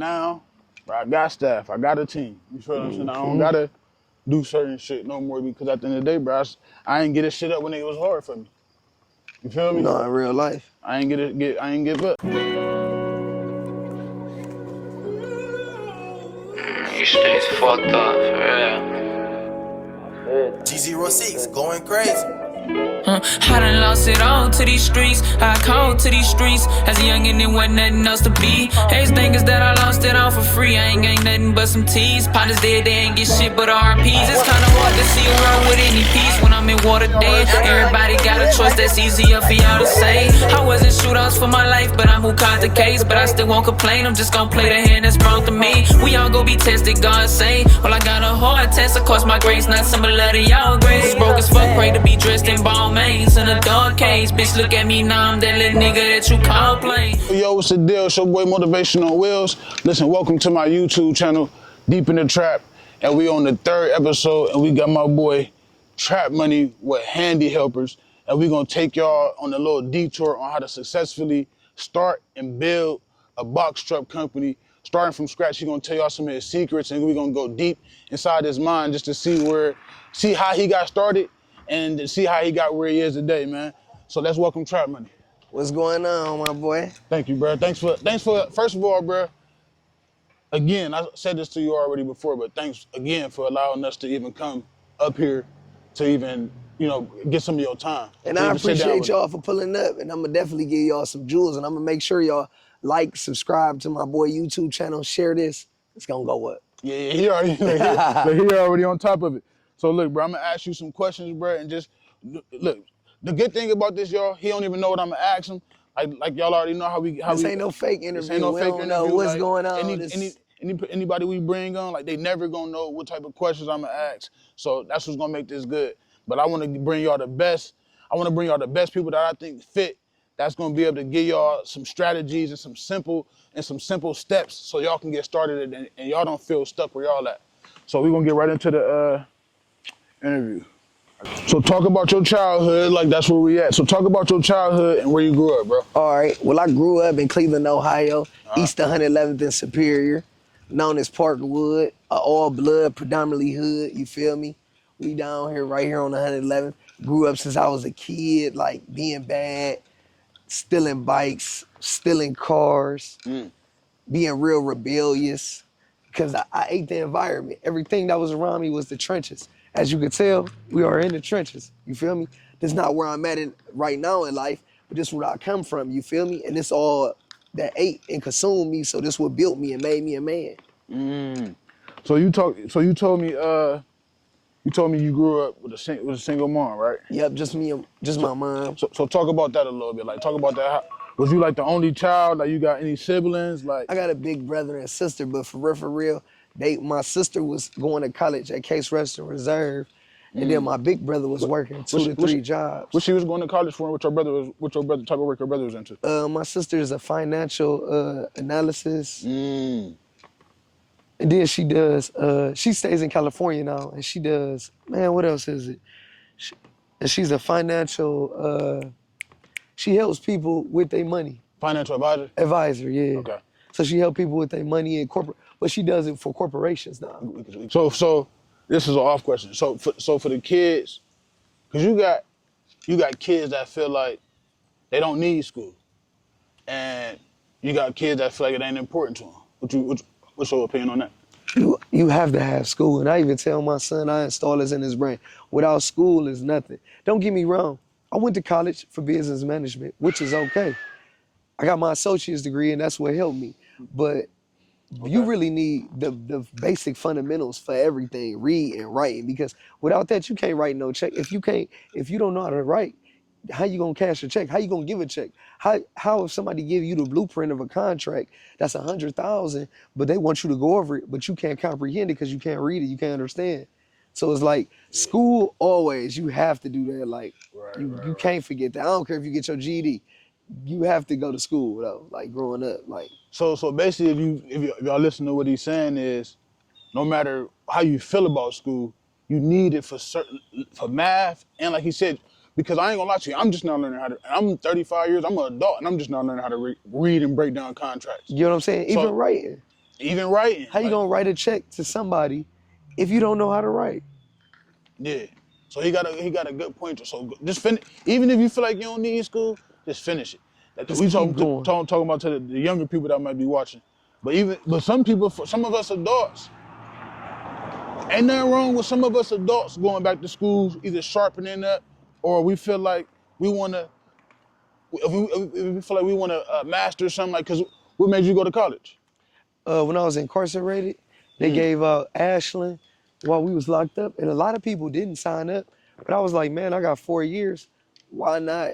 now, bro, I got staff. I got a team. You feel what I'm saying? I don't gotta do certain shit no more because at the end of the day, bro, I ain't get this shit up when it was hard for me. You feel me? No, in real life. I ain't give up. You streets fucked up, for real. G06 going crazy. I done lost it all to these streets. I called to these streets. As a youngin', there wasn't nothing else to be. Everything is that I lost it all for free. I ain't gang nothing but some T's. Partners dead, they ain't get shit but RPs. It's kinda hard to see a world with any peace when I'm in water dead. Everybody got a choice that's easier for y'all to say. I wasn't shootouts for my life, but I'm who caught the case. But I still won't complain, I'm just gon' play the hand that's brought to me. We all gon' be tested, God say. Well, I got a hard test, of course my grace not similar to y'all grace. Broke as fuck, pray to be dressed in ball mains in a dark case. Bitch, look at me now, I'm that little nigga that you call plain. Yo, what's the deal? It's your boy Motivation on Wheels. Listen, welcome to my YouTube channel, Deep in the Trap, and we on the 3rd episode, and we got my boy Trap Money with Handy Helpers, and we gonna take y'all on a little detour on how to successfully start and build a box truck company. Starting from scratch, he gonna tell y'all some of his secrets, and we gonna go deep inside his mind just to see how he got started and to see how he got where he is today, man. So let's welcome Trap Money. What's going on, my boy? Thank you, bro. Thanks for first of all, bro. Again, I said this to you already before, but thanks again for allowing us to even come up here to even, get some of your time. And I appreciate y'all for pulling up, and I'm gonna definitely give y'all some jewels, and I'm gonna make sure y'all like, subscribe to my boy YouTube channel, share this. It's gonna go up. Yeah, he already on top of it. So look, bro, I'm gonna ask you some questions, bro, and just look. The good thing about this, y'all, he don't even know what I'm gonna ask him. Like y'all already know how we. This ain't no fake interview. This ain't no fake interview. Know what's like, going on. Anybody we bring on, like they never gonna know what type of questions I'm gonna ask. So that's what's gonna make this good. But I want to bring y'all the best. I want to bring y'all the best people that I think fit. That's gonna be able to give y'all some strategies and some simple steps so y'all can get started and y'all don't feel stuck where y'all at. So we're gonna get right into the interview. So talk about your childhood, like that's where we at. So talk about your childhood and where you grew up, bro. All right, well I grew up in Cleveland, Ohio, East 111th and Superior, known as Parkwood, all blood, predominantly hood, you feel me? We down here, right here on 111th. Grew up since I was a kid, like being bad, stealing bikes, stealing cars, being real rebellious, because I ate the environment. Everything that was around me was the trenches. As you can tell, we are in the trenches, you feel me? This is not where I'm at right now in life, but this is where I come from, you feel me? And this all that ate and consumed me, so this what built me and made me a man. So you told me you grew up with a single mom, right? Yep, just me, just my mom. So talk about that a little bit. Like talk about that. Was you like the only child? Like you got any siblings? Like I got a big brother and sister, but for real, my sister was going to college at Case Western Reserve, and then my big brother was working 2 to 3 jobs. What she was going to college for, and what your brother type of work your brother was into? My sister is a financial analysis. And then she does, she stays in California now, and she does, man, what else is it? And she's a financial, she helps people with their money. Financial advisor? Advisor, yeah. Okay. So she helps people with their money in corporate, but she does it for corporations now. So this is an off question. So for the kids, because you got kids that feel like they don't need school, and you got kids that feel like it ain't important to them. What's your opinion on that? You have to have school, and I even tell my son I install this in his brain. Without school is nothing. Don't get me wrong. I went to college for business management, which is okay. I got my associate's degree, and that's what helped me. But you really need the basic fundamentals for everything, read and writing, because without that, you can't write no check. If you don't know how to write, how you gonna cash a check? How you gonna give a check? How if somebody give you the blueprint of a contract that's 100,000, but they want you to go over it, but you can't comprehend it because you can't read it, you can't understand. So it's like school always, you have to do that. Like you can't forget that. I don't care if you get your GED, you have to go to school though. Like growing up, like. So basically, if y'all listen to what he's saying is, no matter how you feel about school, you need it for math, and like he said. Because I ain't gonna lie to you, I'm just now learning how to, I'm 35 years, I'm an adult, and I'm just now learning how to read and break down contracts. You know what I'm saying? Even writing. Even writing. How you gonna write a check to somebody if you don't know how to write? Yeah. So he got a good point. So just finish. Even if you feel like you don't need school, just finish it. Just We keep going. talking about to the younger people that might be watching. But some people, some of us adults, ain't nothing wrong with some of us adults going back to school, either sharpening up, or we feel like we want to. If we feel like we want to master something, like, cause what made you go to college? When I was incarcerated, they gave out Ashland while we was locked up, and a lot of people didn't sign up. But I was like, man, I got 4 years. Why not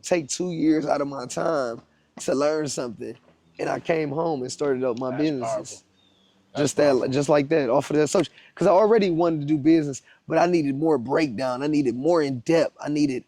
take 2 years out of my time to learn something? And I came home and started up my businesses. Just like that, off of that social. Because I already wanted to do business, but I needed more breakdown. I needed more in depth. I needed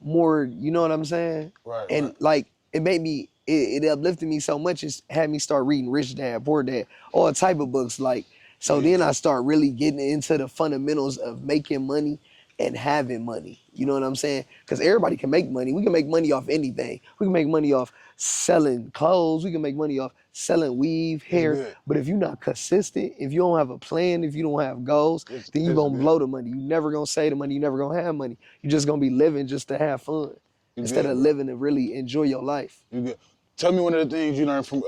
more, you know what I'm saying? Right. And like, it made me, it uplifted me so much. It had me start reading Rich Dad, Poor Dad, all type of books. Like, so then I start really getting into the fundamentals of making money and having money. You know what I'm saying? Because everybody can make money. We can make money off anything. We can make money off selling clothes. We can make money off selling weave, hair. But if you're not consistent, if you don't have a plan, if you don't have goals, then you're going to blow the money. You're never going to save the money. You're never going to have money. You're just going to be living just to have fun instead of living to really enjoy your life. You good. Tell me one of the things you learned from,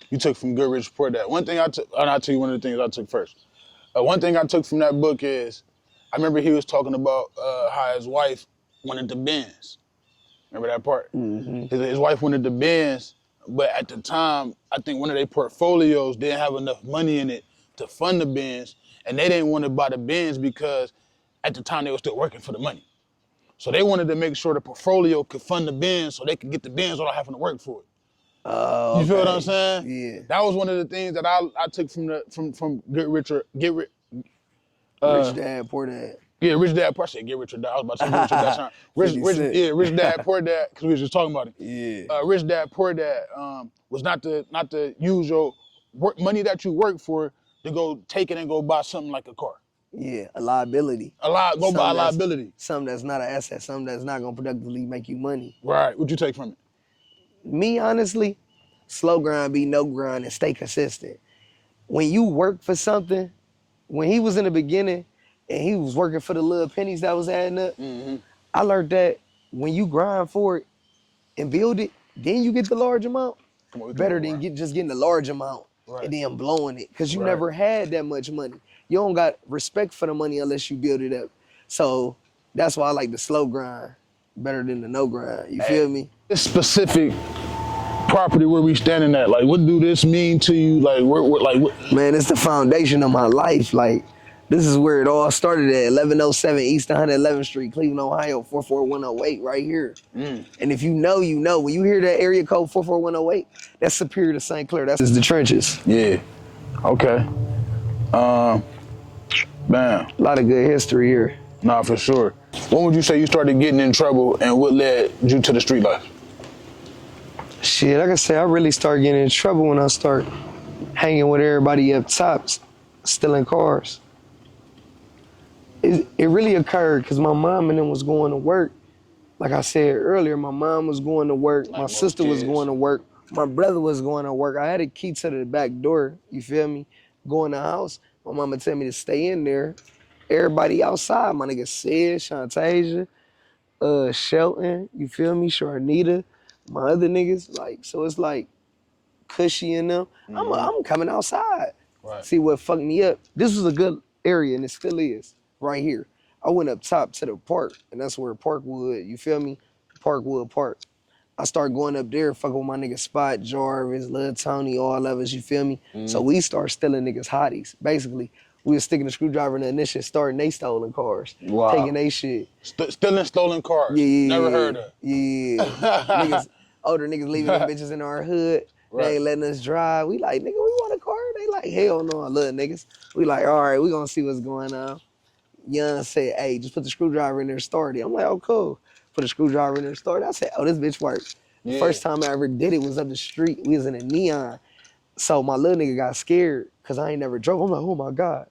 you took from Good Rich Poor Dad. One thing I took, and I'll tell you one of the things I took first. One thing I took from that book is, I remember he was talking about how his wife wanted the Benz. Remember that part? Mm-hmm. His wife wanted the Benz, but at the time, I think one of their portfolios didn't have enough money in it to fund the Benz, and they didn't want to buy the Benz because at the time they were still working for the money. So they wanted to make sure the portfolio could fund the Benz so they could get the Benz without having to work for it. You feel what I'm saying? Yeah. That was one of the things that I took from Good Rich Rich Dad, Poor Dad. Yeah, Rich Dad Poor. I said Get Rich or Die. I was about to say Get Rich or Die. Time. Rich Dad Poor Dad, because we was just talking about it. Yeah. Rich Dad Poor Dad was not to use your money that you work for to go take it and go buy something like a car. Yeah, a liability. Go buy a liability. Something that's not an asset, something that's not gonna productively make you money. Right. What'd you take from it? Me, honestly, slow grind be no grind and stay consistent. When you work for something, when he was in the beginning and he was working for the little pennies that was adding up, I learned that when you grind for it and build it, then you get the large amount. Better than just getting the large amount and then blowing it. Because you never had that much money. You don't got respect for the money unless you build it up. So that's why I like the slow grind better than the no grind. You feel me? This specific property where we standing at, like, what do this mean to you? Like, what? Man, it's the foundation of my life. Like, this is where it all started at 1107 East 111th Street, Cleveland, Ohio, 44108, right here. And if you know, you know. When you hear that area code 44108, that's Superior to St. Clair. That's the trenches. Yeah. Okay. Man. A lot of good history here. Nah, for sure. When would you say you started getting in trouble and what led you to the street life? Shit, like I said, I really started getting in trouble when I start hanging with everybody up top, stealing cars. It really occurred because my mom and them was going to work. Like I said earlier, my mom was going to work, my sister was going to work, my brother was going to work. I had a key to the back door, you feel me? Go in the house, my mama tell me to stay in there. Everybody outside, my nigga Sid, Shantasia, Shelton, you feel me? Sharnita, my other niggas, like, so it's like Cushy and them. I'm coming outside. Right. See what fucked me up. This was a good area and it still is, right here. I went up top to the park and that's where Parkwood, you feel me? Parkwood Park. I started going up there, fucking with my nigga Spot, Jarvis, Lil Tony, all of us, you feel me? So we start stealing niggas' hotties. Basically, we was sticking the screwdriver in the ignition, starting they stolen cars. Wow. Taking they shit. Stealing stolen cars. Yeah. Never heard of. Yeah. Older niggas leaving them bitches in our hood. Right. They ain't letting us drive. We like, nigga, we want a car? They like, hell no, I love niggas. We like, all right, we gonna see what's going on. Young said, hey, just put the screwdriver in there, start it. I'm like, oh, cool. Put a screwdriver in there, start it. I said, oh, this bitch works. Yeah. The first time I ever did it was up the street. We was in a Neon. So my little nigga got scared because I ain't never drove. I'm like, oh my God.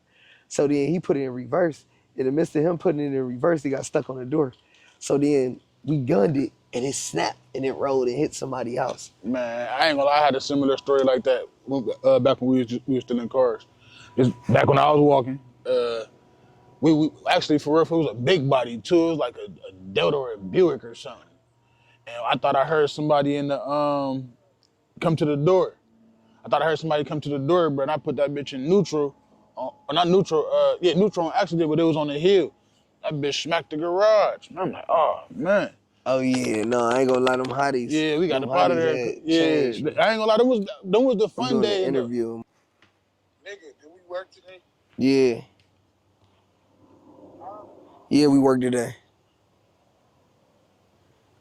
So then he put it in reverse. In the midst of him putting it in reverse, he got stuck on the door. So then we gunned it and it snapped and it rolled and hit somebody's house. Man, I ain't gonna lie, I had a similar story like that back when we were still in cars. It's back when I was walking. We actually, for real, it was a big body too. It was like a Delta or a Buick or something. And I thought I heard somebody in the come to the door. I thought I heard somebody come to the door, bro, and I put that bitch in neutral. Not neutral, neutral on accident, but it was on the hill. That bitch smacked the garage. And I'm like, oh, man. Oh yeah, no, I ain't gonna lie, them hotties. Yeah, we got them up out of hotties there. had Yeah, changed me. I ain't gonna lie, them was the I'm fun doing days. an interview. Nigga, did we work today? Yeah. Yeah, we work today.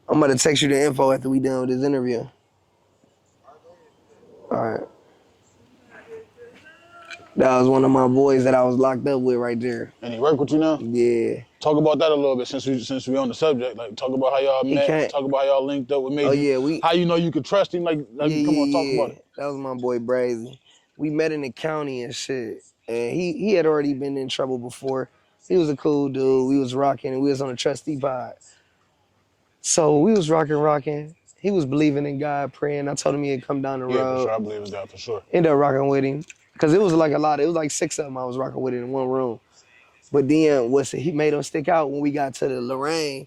I'm about to text you the info after we done with this interview. All right. That was one of my boys that I was locked up with right there. And he work with you now? Yeah. Talk about that a little bit since we on the subject. Like, talk about how y'all He met. can't. Talk about how y'all linked up. What made Oh you? yeah, we. How you know you could trust him? Like come on, talk about it. That was my boy Brazy. We met in the county and shit, and he had already been in trouble before. He was a cool dude. We was rocking, and we was on a trustee pod. So we was rocking. He was believing in God, praying. I told him he'd come down the Yeah, for road. sure. I believe in God for sure. Ended up rocking with him. Cause it was like a lot. It was like 6 of them I was rocking with in one room. But then he made him stick out when we got to the Lorraine.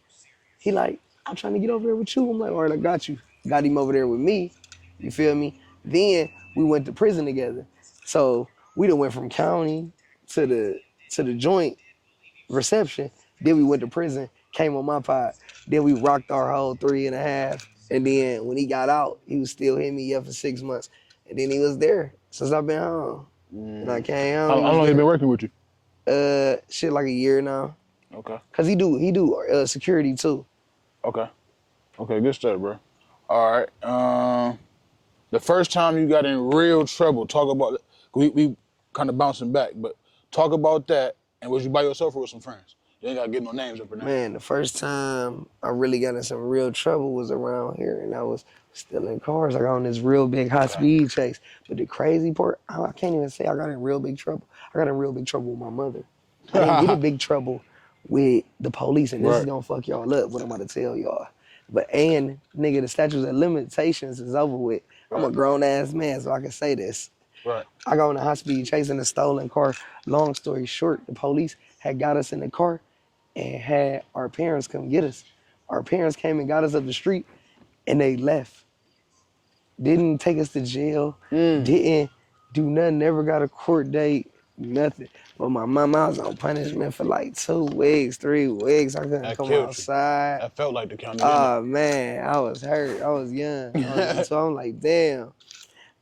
He like, I'm trying to get over there with you. I'm like, all right, I got you. Got him over there with me. You feel me? Then we went to prison together. So we done went from county to the joint reception. Then we went to prison, came on my pod. Then we rocked our whole 3.5. And then when he got out, he was still hitting me up for 6 months. And then he was there since I've been home. And I came home. How long he been working with you? Shit, like a year now. Okay. Cause he do security too. Okay, good stuff, bro. All right. The first time you got in real trouble, talk about it. We kind of bouncing back, but talk about that. And was you by yourself or with some friends? You ain't gotta get no names up in there. Man, the first time I really got in some real trouble was around here, and I was still in cars. I got on this real big high speed chase. But the crazy part, I can't even say I got in real big trouble. I got in real big trouble with my mother. I didn't get in big trouble with the police, and this is gonna fuck y'all up, what I'm about to tell y'all. Nigga, the statutes of limitations is over with. I'm a grown ass man, so I can say this. Right. I got on a high speed chase in a stolen car. Long story short, the police had got us in the car and had our parents come get us. Our parents came and got us up the street, and they left. Didn't take us to jail, didn't do nothing, never got a court date, nothing. But my mama was on punishment for like 2 weeks, 3 weeks. I couldn't come outside. That felt like the county. Oh man, I was hurt. I was young. So I'm like, damn.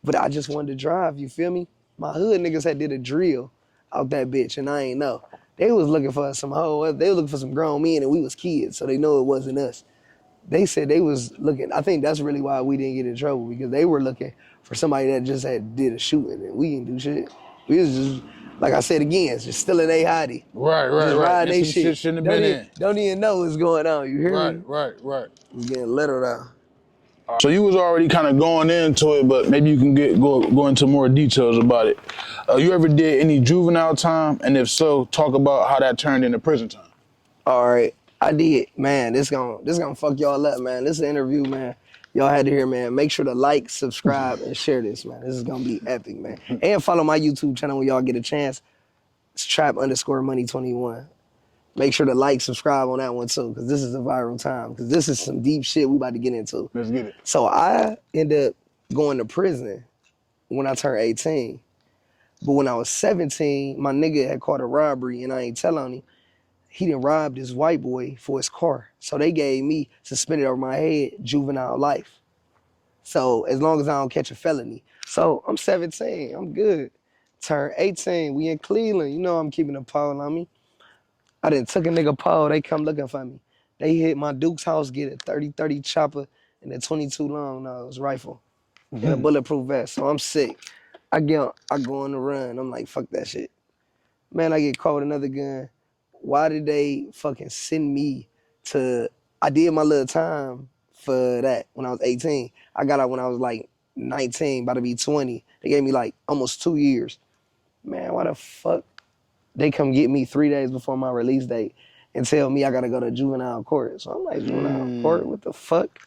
But I just wanted to drive, you feel me? My hood niggas had did a drill out that bitch, and I ain't know. They was looking for some hoe. They was looking for some grown men, and we was kids, so they know it wasn't us. They said they was looking. I think that's really why we didn't get in trouble, because they were looking for somebody that just had did a shooting, and we didn't do shit. We was just, like I said again, just stealing they hottie. Right. Riding they shit. Shouldn't have been in. Don't even know what's going on. You hear me? Right. We getting little though. So you was already kind of going into it, but maybe you can go into more details about it. You ever did any juvenile time? And if so, talk about how that turned into prison time. All right, I did. Man, this gonna fuck y'all up, man. This is an interview, man. Y'all had to hear, man. Make sure to like, subscribe, and share this, man. This is gonna be epic, man. And follow my YouTube channel when y'all get a chance. It's trap_money21. Make sure to like, subscribe on that one too, because this is a viral time. Because this is some deep shit we about to get into. Let's get it. So I ended up going to prison when I turned 18. But when I was 17, my nigga had caught a robbery, and I ain't tell on him. He done robbed this white boy for his car. So they gave me suspended over my head juvenile life. So as long as I don't catch a felony. So I'm 17, I'm good. Turn 18, we in Cleveland. You know I'm keeping a pole on me. I done took a nigga pole, they come looking for me. They hit my Duke's house, get a 30-30 chopper and a 22 long nose rifle and a bulletproof vest. So I'm sick. I go on the run. I'm like, fuck that shit. Man, I get caught with another gun. Why did they fucking send me to, I did my little time for that when I was 18. I got out when I was like 19, about to be 20. They gave me like almost 2 years. Man, why the fuck? They come get me 3 days before my release date, and tell me I gotta go to juvenile court. So I'm like, juvenile court? What the fuck?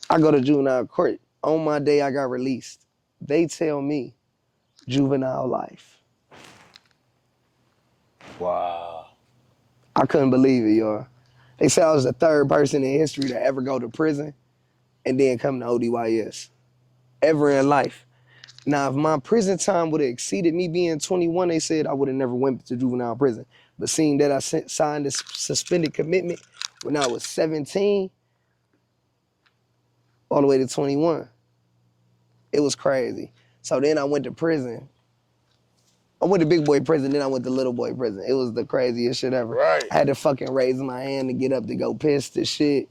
I go to juvenile court. On my day I got released. They tell me juvenile life. Wow. I couldn't believe it, y'all. They said I was the third person in history to ever go to prison and then come to ODYS. Ever in life. Now, if my prison time would have exceeded me being 21, they said I would have never went to juvenile prison. But seeing that I signed this suspended commitment when I was 17, all the way to 21, it was crazy. So then I went to prison. I went to big boy prison, then I went to little boy prison. It was the craziest shit ever. Right. I had to fucking raise my hand to get up to go piss to shit,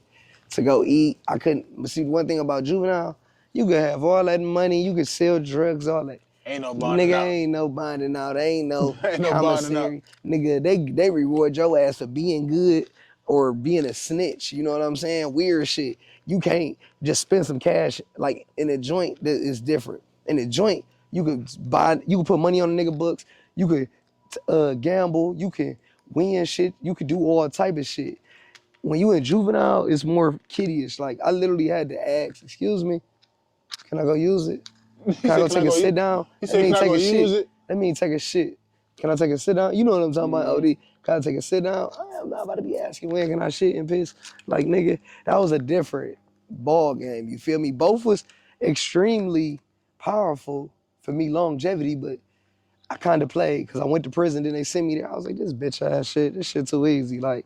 to go eat. I couldn't, but see, one thing about juvenile, you could have all that money, you could sell drugs, all that. Ain't no bonding Nigga, out. ain't no bonding out. Ain't no Ain't no bonding commissary. Nigga, they reward your ass for being good or being a snitch. You know what I'm saying? Weird shit. You can't just spend some cash. Like in a joint, that is different. In a joint, you could put money on the nigga books. You could gamble. You can win shit. You could do all type of shit. When you in juvenile, it's more kiddyish. Like I literally had to ask, excuse me, can I go use it? Can I go take a sit down? He said, can I go use it? That means take a shit. Can I take a sit down? You know what I'm talking about, OD. Can I take a sit down? I'm not about to be asking when can I shit and piss. Like, nigga, that was a different ball game. You feel me? Both was extremely powerful for me longevity, but I kind of played because I went to prison, then they sent me there. I was like, this bitch ass shit, this shit too easy. Like,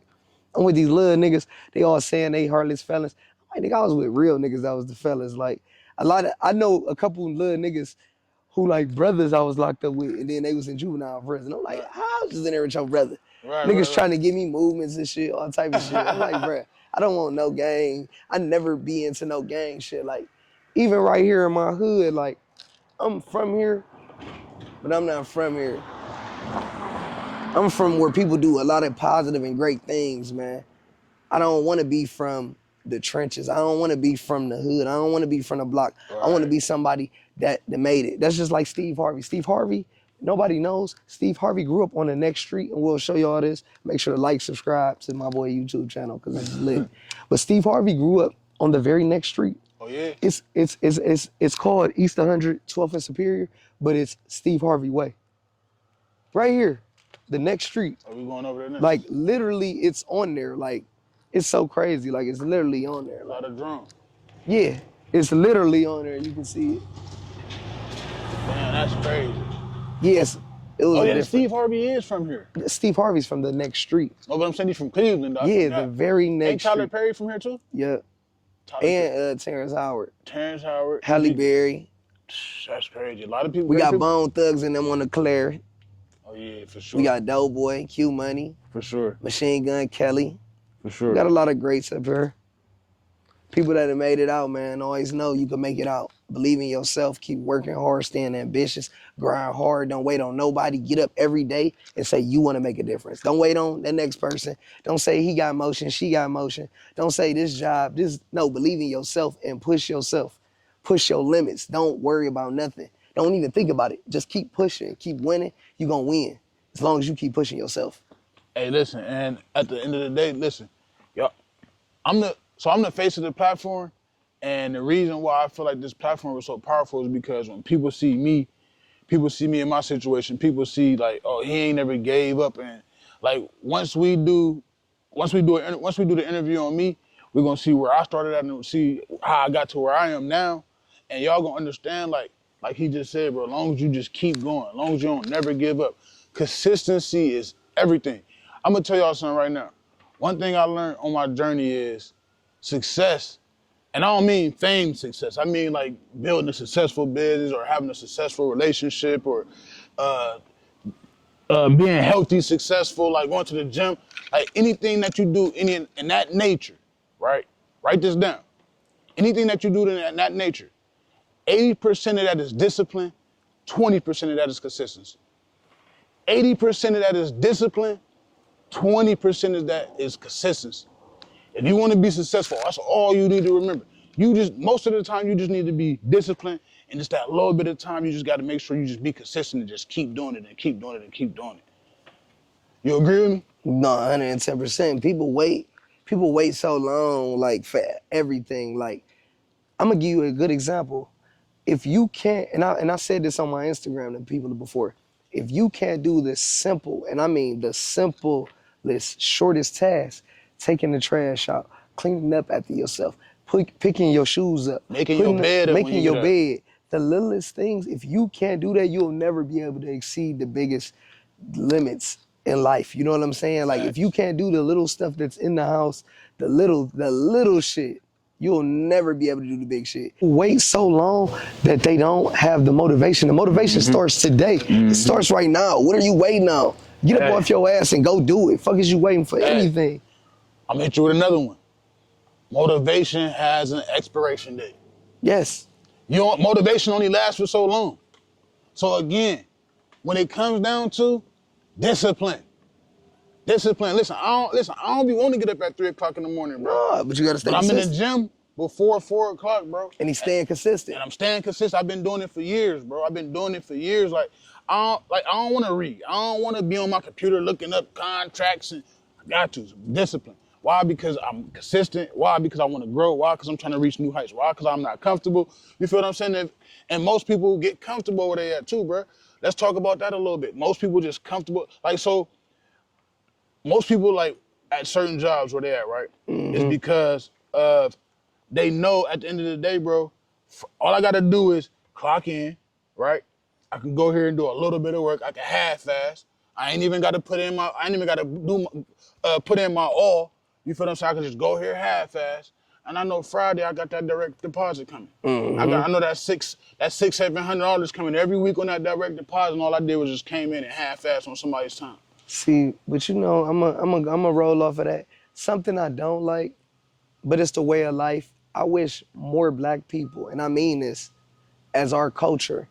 I'm with these little niggas, they all saying they heartless felons. I'm like, nigga, I was with real niggas that was the fellas. Like, I know a couple little niggas who like brothers I was locked up with, and then they was in juvenile prison. I'm like, how I was just in there with your brother? Niggas trying to give me movements and shit, all type of shit. I'm like, bruh, I don't want no gang. I never be into no gang shit. Like, even right here in my hood, like, I'm from here, but I'm not from here. I'm from where people do a lot of positive and great things, man. I don't want to be from the trenches. I don't want to be from the hood. I don't want to be from the block. Right. I want to be somebody that made it. That's just like Steve Harvey. Steve Harvey, nobody knows. Steve Harvey grew up on the next street, and we'll show y'all this. Make sure to like, subscribe to my boy YouTube channel because it's lit. But Steve Harvey grew up on the very next street. Oh yeah. It's called East 100, 12th and Superior, but it's Steve Harvey Way. Right here, the next street. Are we going over there next? Like literally, it's on there. Like. It's so crazy, like it's literally on there. A lot of drone. Yeah, it's literally on there, you can see it. Man, that's crazy. Yes, it was different. Steve Harvey is from here. Steve Harvey's from the next street. Oh, but I'm saying he's from Cleveland, though. Yeah, the very next Ain't Tyler street. Perry from here, too? Yeah. And Terrence Howard. Terrence Howard. Halle Berry. That's crazy. A lot of people. We got Bone Thugs and them on the Claire. Oh, yeah, for sure. We got Doughboy, Q Money. For sure. Machine Gun Kelly. For sure. We got a lot of greats up here. People that have made it out, man, always know you can make it out. Believe in yourself, keep working hard, staying ambitious, grind hard, don't wait on nobody. Get up every day and say you want to make a difference. Don't wait on the next person. Don't say he got motion, she got motion. Don't say this job, no, believe in yourself and push yourself. Push your limits. Don't worry about nothing. Don't even think about it. Just keep pushing, keep winning. You're going to win as long as you keep pushing yourself. Hey, listen, and at the end of the day, listen, y'all, I'm the face of the platform, and the reason why I feel like this platform was so powerful is because when people see me in my situation, people see like, oh, he ain't never gave up, and like once we do the interview on me, we're gonna see where I started at and see how I got to where I am now, and y'all gonna understand like he just said, bro, as long as you just keep going, as long as you don't never give up, consistency is everything. I'm gonna tell y'all something right now. One thing I learned on my journey is success, and I don't mean fame success. I mean like building a successful business or having a successful relationship or being healthy, successful, like going to the gym, like anything that you do in that nature, right? Write this down. Anything that you do in that nature, 80% of that is discipline, 20% of that is consistency. 80% of that is discipline, 20% of that is consistency. If you want to be successful, that's all you need to remember. Most of the time, you just need to be disciplined, and just that little bit of time, you just got to make sure you just be consistent and just keep doing it and keep doing it and keep doing it. You agree with me? No, 110%. People wait so long, like, for everything. Like, I'm gonna give you a good example. If you can't, and I said this on my Instagram to people before, if you can't do the simple, and I mean the simplest, shortest task, taking the trash out, cleaning up after yourself, picking your shoes up, Making your bed up when making you your get up. bed, the littlest things, if you can't do that, you'll never be able to exceed the biggest limits in life. You know what I'm saying? Like, if you can't do the little stuff that's in the house, the little shit, you'll never be able to do the big shit. Wait so long that they don't have the motivation. The motivation starts today. It starts right now. What are you waiting on? Get up off your ass and go do it. Fuck is you waiting for anything? I'm gonna hit you with another one. Motivation has an expiration date. Yes. Motivation only lasts for so long. So again, when it comes down to discipline. Listen, I don't be wanting to get up at 3 o'clock in the morning, bro. No, but you gotta stay But I'm in the consistent. gym before 4 o'clock, bro. And he's staying consistent. And I'm staying consistent. I've been doing it for years, bro. I've been doing it for years. Like I don't want to read. I don't want to be on my computer looking up contracts. And I got to discipline. Why? Because I'm consistent. Why? Because I want to grow. Why? Because I'm trying to reach new heights. Why? Because I'm not comfortable. You feel what I'm saying? And most people get comfortable where they at too, bro. Let's talk about that a little bit. Most people just comfortable. Like, so most people, like, at certain jobs where they at, right? It's because they know at the end of the day, bro, all I gotta do is clock in, right? I can go here and do a little bit of work. I can half-fast. I ain't even gotta put in my all. You feel what I'm saying? I can just go here half-fast. And I know Friday I got that direct deposit coming. I know that $700 coming every week on that direct deposit, and all I did was just came in and half-fast on somebody's time. See, but you know, I'm a roll off of that. Something I don't like, but it's the way of life. I wish more black people, and I mean this, as our culture,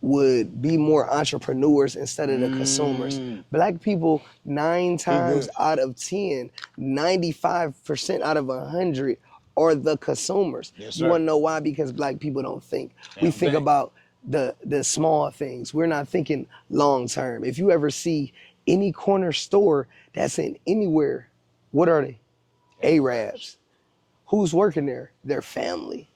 would be more entrepreneurs instead of the consumers. Black people, 9 times out of 10, 95% out of 100 are the consumers. Yes, you wanna know why? Because black people don't think. We think about the small things. We're not thinking long term. If you ever see any corner store that's in anywhere, what are they? Arabs. Who's working there? Their family.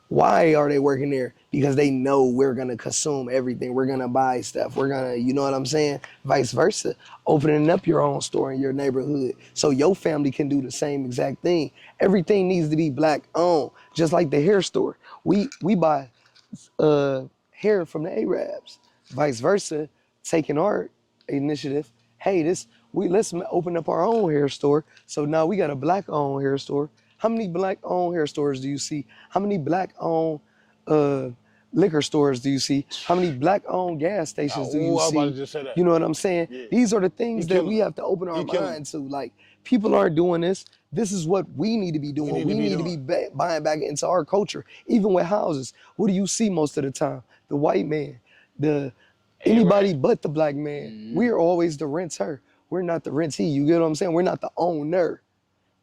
Why are they working there? Because they know we're gonna consume everything. We're gonna buy stuff. We're gonna, you know what I'm saying? Vice versa. Opening up your own store in your neighborhood so your family can do the same exact thing. Everything needs to be black owned, just like the hair store. We buy hair from the Arabs. Vice versa, taking our initiative. Hey, let's open up our own hair store. So now we got a black owned hair store. How many black owned hair stores do you see? How many black owned liquor stores do you see? How many black owned gas stations do you I was see? about to just say that. You know what I'm saying? Yeah. These are the things that we have to open our mind to. Like, people aren't doing this. This is what we need to be doing. We need to be buying back into our culture. Even with houses, what do you see most of the time? The white man, anybody but the black man. We're always the renter. We're not the rentee. You get what I'm saying? We're not the owner.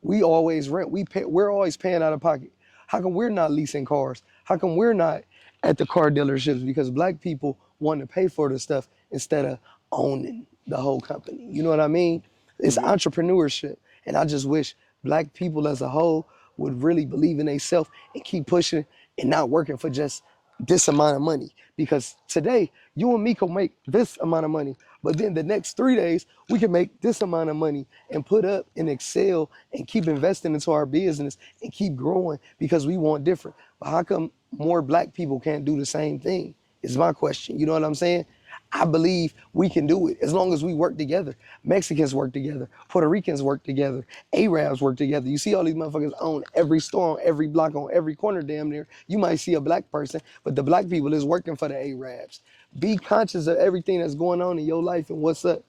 We always rent. We're always paying out of pocket. How come we're not leasing cars? How come we're not at the car dealerships? Because black people want to pay for the stuff instead of owning the whole company. You know what I mean? It's entrepreneurship. And I just wish black people as a whole would really believe in themselves and keep pushing and not working for just this amount of money. Because today, you and me can make this amount of money, but then the next 3 days, we can make this amount of money and put up and excel and keep investing into our business and keep growing because we want different. But how come more black people can't do the same thing is my question. You know what I'm saying? I believe we can do it as long as we work together. Mexicans work together. Puerto Ricans work together. Arabs work together. You see all these motherfuckers own every store, on every block, on every corner damn near. You might see a black person, but the black people is working for the Arabs. Be conscious of everything that's going on in your life and what's up.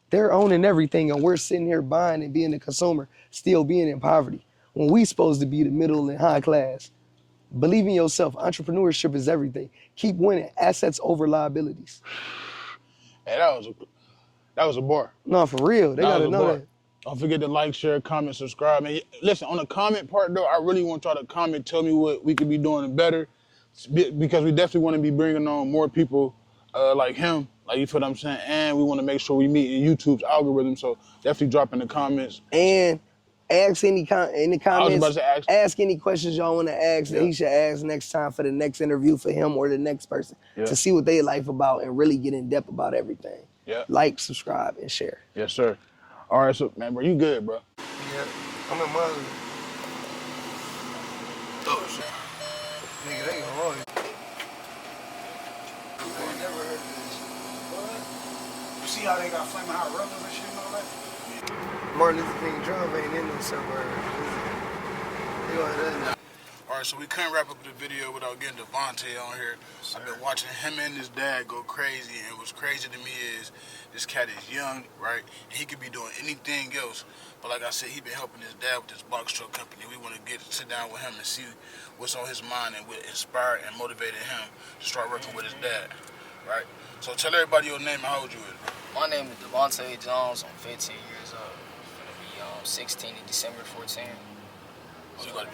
They're owning everything and we're sitting here buying and being a consumer, still being in poverty. When we supposed to be the middle and high class. Believe in yourself. Entrepreneurship is everything. Keep winning. Assets over liabilities. Hey, that was a bar. No, for real. They gotta know that. Don't forget to like, share, comment, subscribe. Man, listen, on the comment part though, I really want y'all to comment, tell me what we could be doing better, because we definitely want to be bringing on more people like him Like, you feel what I'm saying? And we want to make sure we meet in YouTube's algorithm, so definitely drop in the comments. And ask in the I was about comments, to ask. ask any questions y'all want to ask that Yeah. he should ask next time for the next interview for him or the next person Yeah. to see what they life about and really get in depth about everything. Yeah. Like, subscribe, and share. Yes, sir. All right, so, man, bro, you good, bro. Yeah, I'm in my Oh, shit. nigga, they gonna hold you. I never heard of this. What? You see how they got flaming hot rubbers and shit and all that? Martin Luther King drum ain't in the suburb. They go ahead. All right, so we couldn't wrap up the video without getting DeepntheT on here. I've been watching him and his dad go crazy, and what's crazy to me is this cat is young, right? And he could be doing anything else, but like I said, he been helping his dad with this box truck company. We want to sit down with him and see what's on his mind and what inspired and motivated him to start working with his dad, right? So tell everybody your name and how old you is, bro. My name is DeepntheT Jones. I'm 15 years old. I'm gonna be 16 in December 14. Oh, you about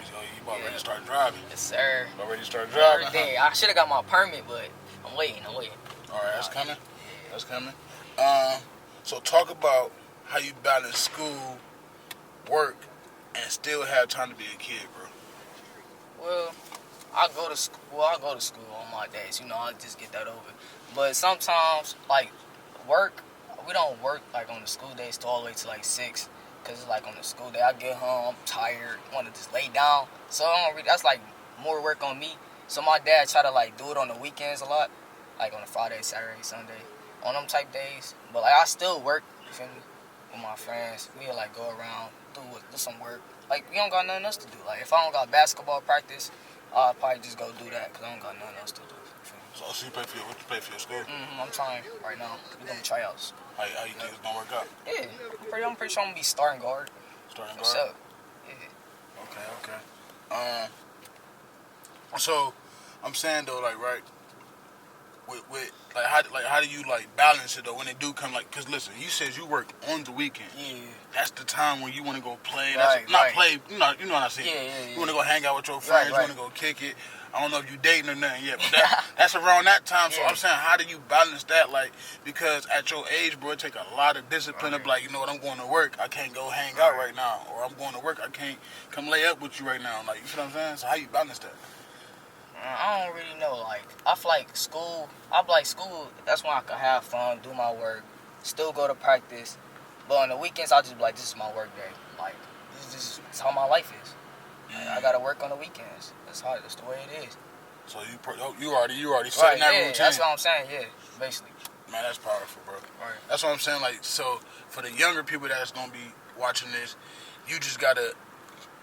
ready to start driving? Yes, sir. About ready to start driving? Every day. I should have got my permit, but I'm waiting. All right, that's coming. Yeah. That's coming. So talk about how you balance school, work, and still have time to be a kid, bro. Well, I go to school on my days. I just get that over. But sometimes, like work, we don't work like on the school days till all the way to like 6. Cause it's like on the school day, I get home, I'm tired, want to just lay down. So that's like more work on me. So my dad try to like do it on the weekends a lot, like on a Friday, Saturday, Sunday, on them type days. But like I still work, you feel me, with my friends. We like go around, do some work. Like we don't got nothing else to do. Like if I don't got basketball practice, I'll probably just go do that because I don't got nothing else to do. So you pay for your school? I'm trying right now. We're doing tryouts. How you think it's gonna work out? Yeah, I'm pretty sure I'm gonna be starting guard. Starting guard? What's up? Yeah. Okay. So I'm saying though, like, right, with how do you like balance it though when it do come, like, cause listen, you said you work on the weekend. Yeah. That's the time when you want to go play. Right, Not right. play. You know what I see. Yeah. You want to go hang out with your friends. Right. You want to go kick it. I don't know if you dating or nothing yet, but that's around that time. So Yeah. I'm saying, how do you balance that? Like, because at your age, bro, it take a lot of discipline of like, you know what, I'm going to work. I can't go hang out right now. Or I'm going to work. I can't come lay up with you right now. Like, you feel what I'm saying? So how you balance that? I don't really know. Like, I feel like school, that's when I can have fun, do my work, still go to practice. But on the weekends, I'll just be like, this is my work day. Like, this is how my life is. Like, I got to work on the weekends. That's the way it is. So you already setting that routine. That's what I'm saying, yeah, basically. Man, that's powerful, bro. Right. That's what I'm saying. Like, so for the younger people that's gonna be watching this, you just gotta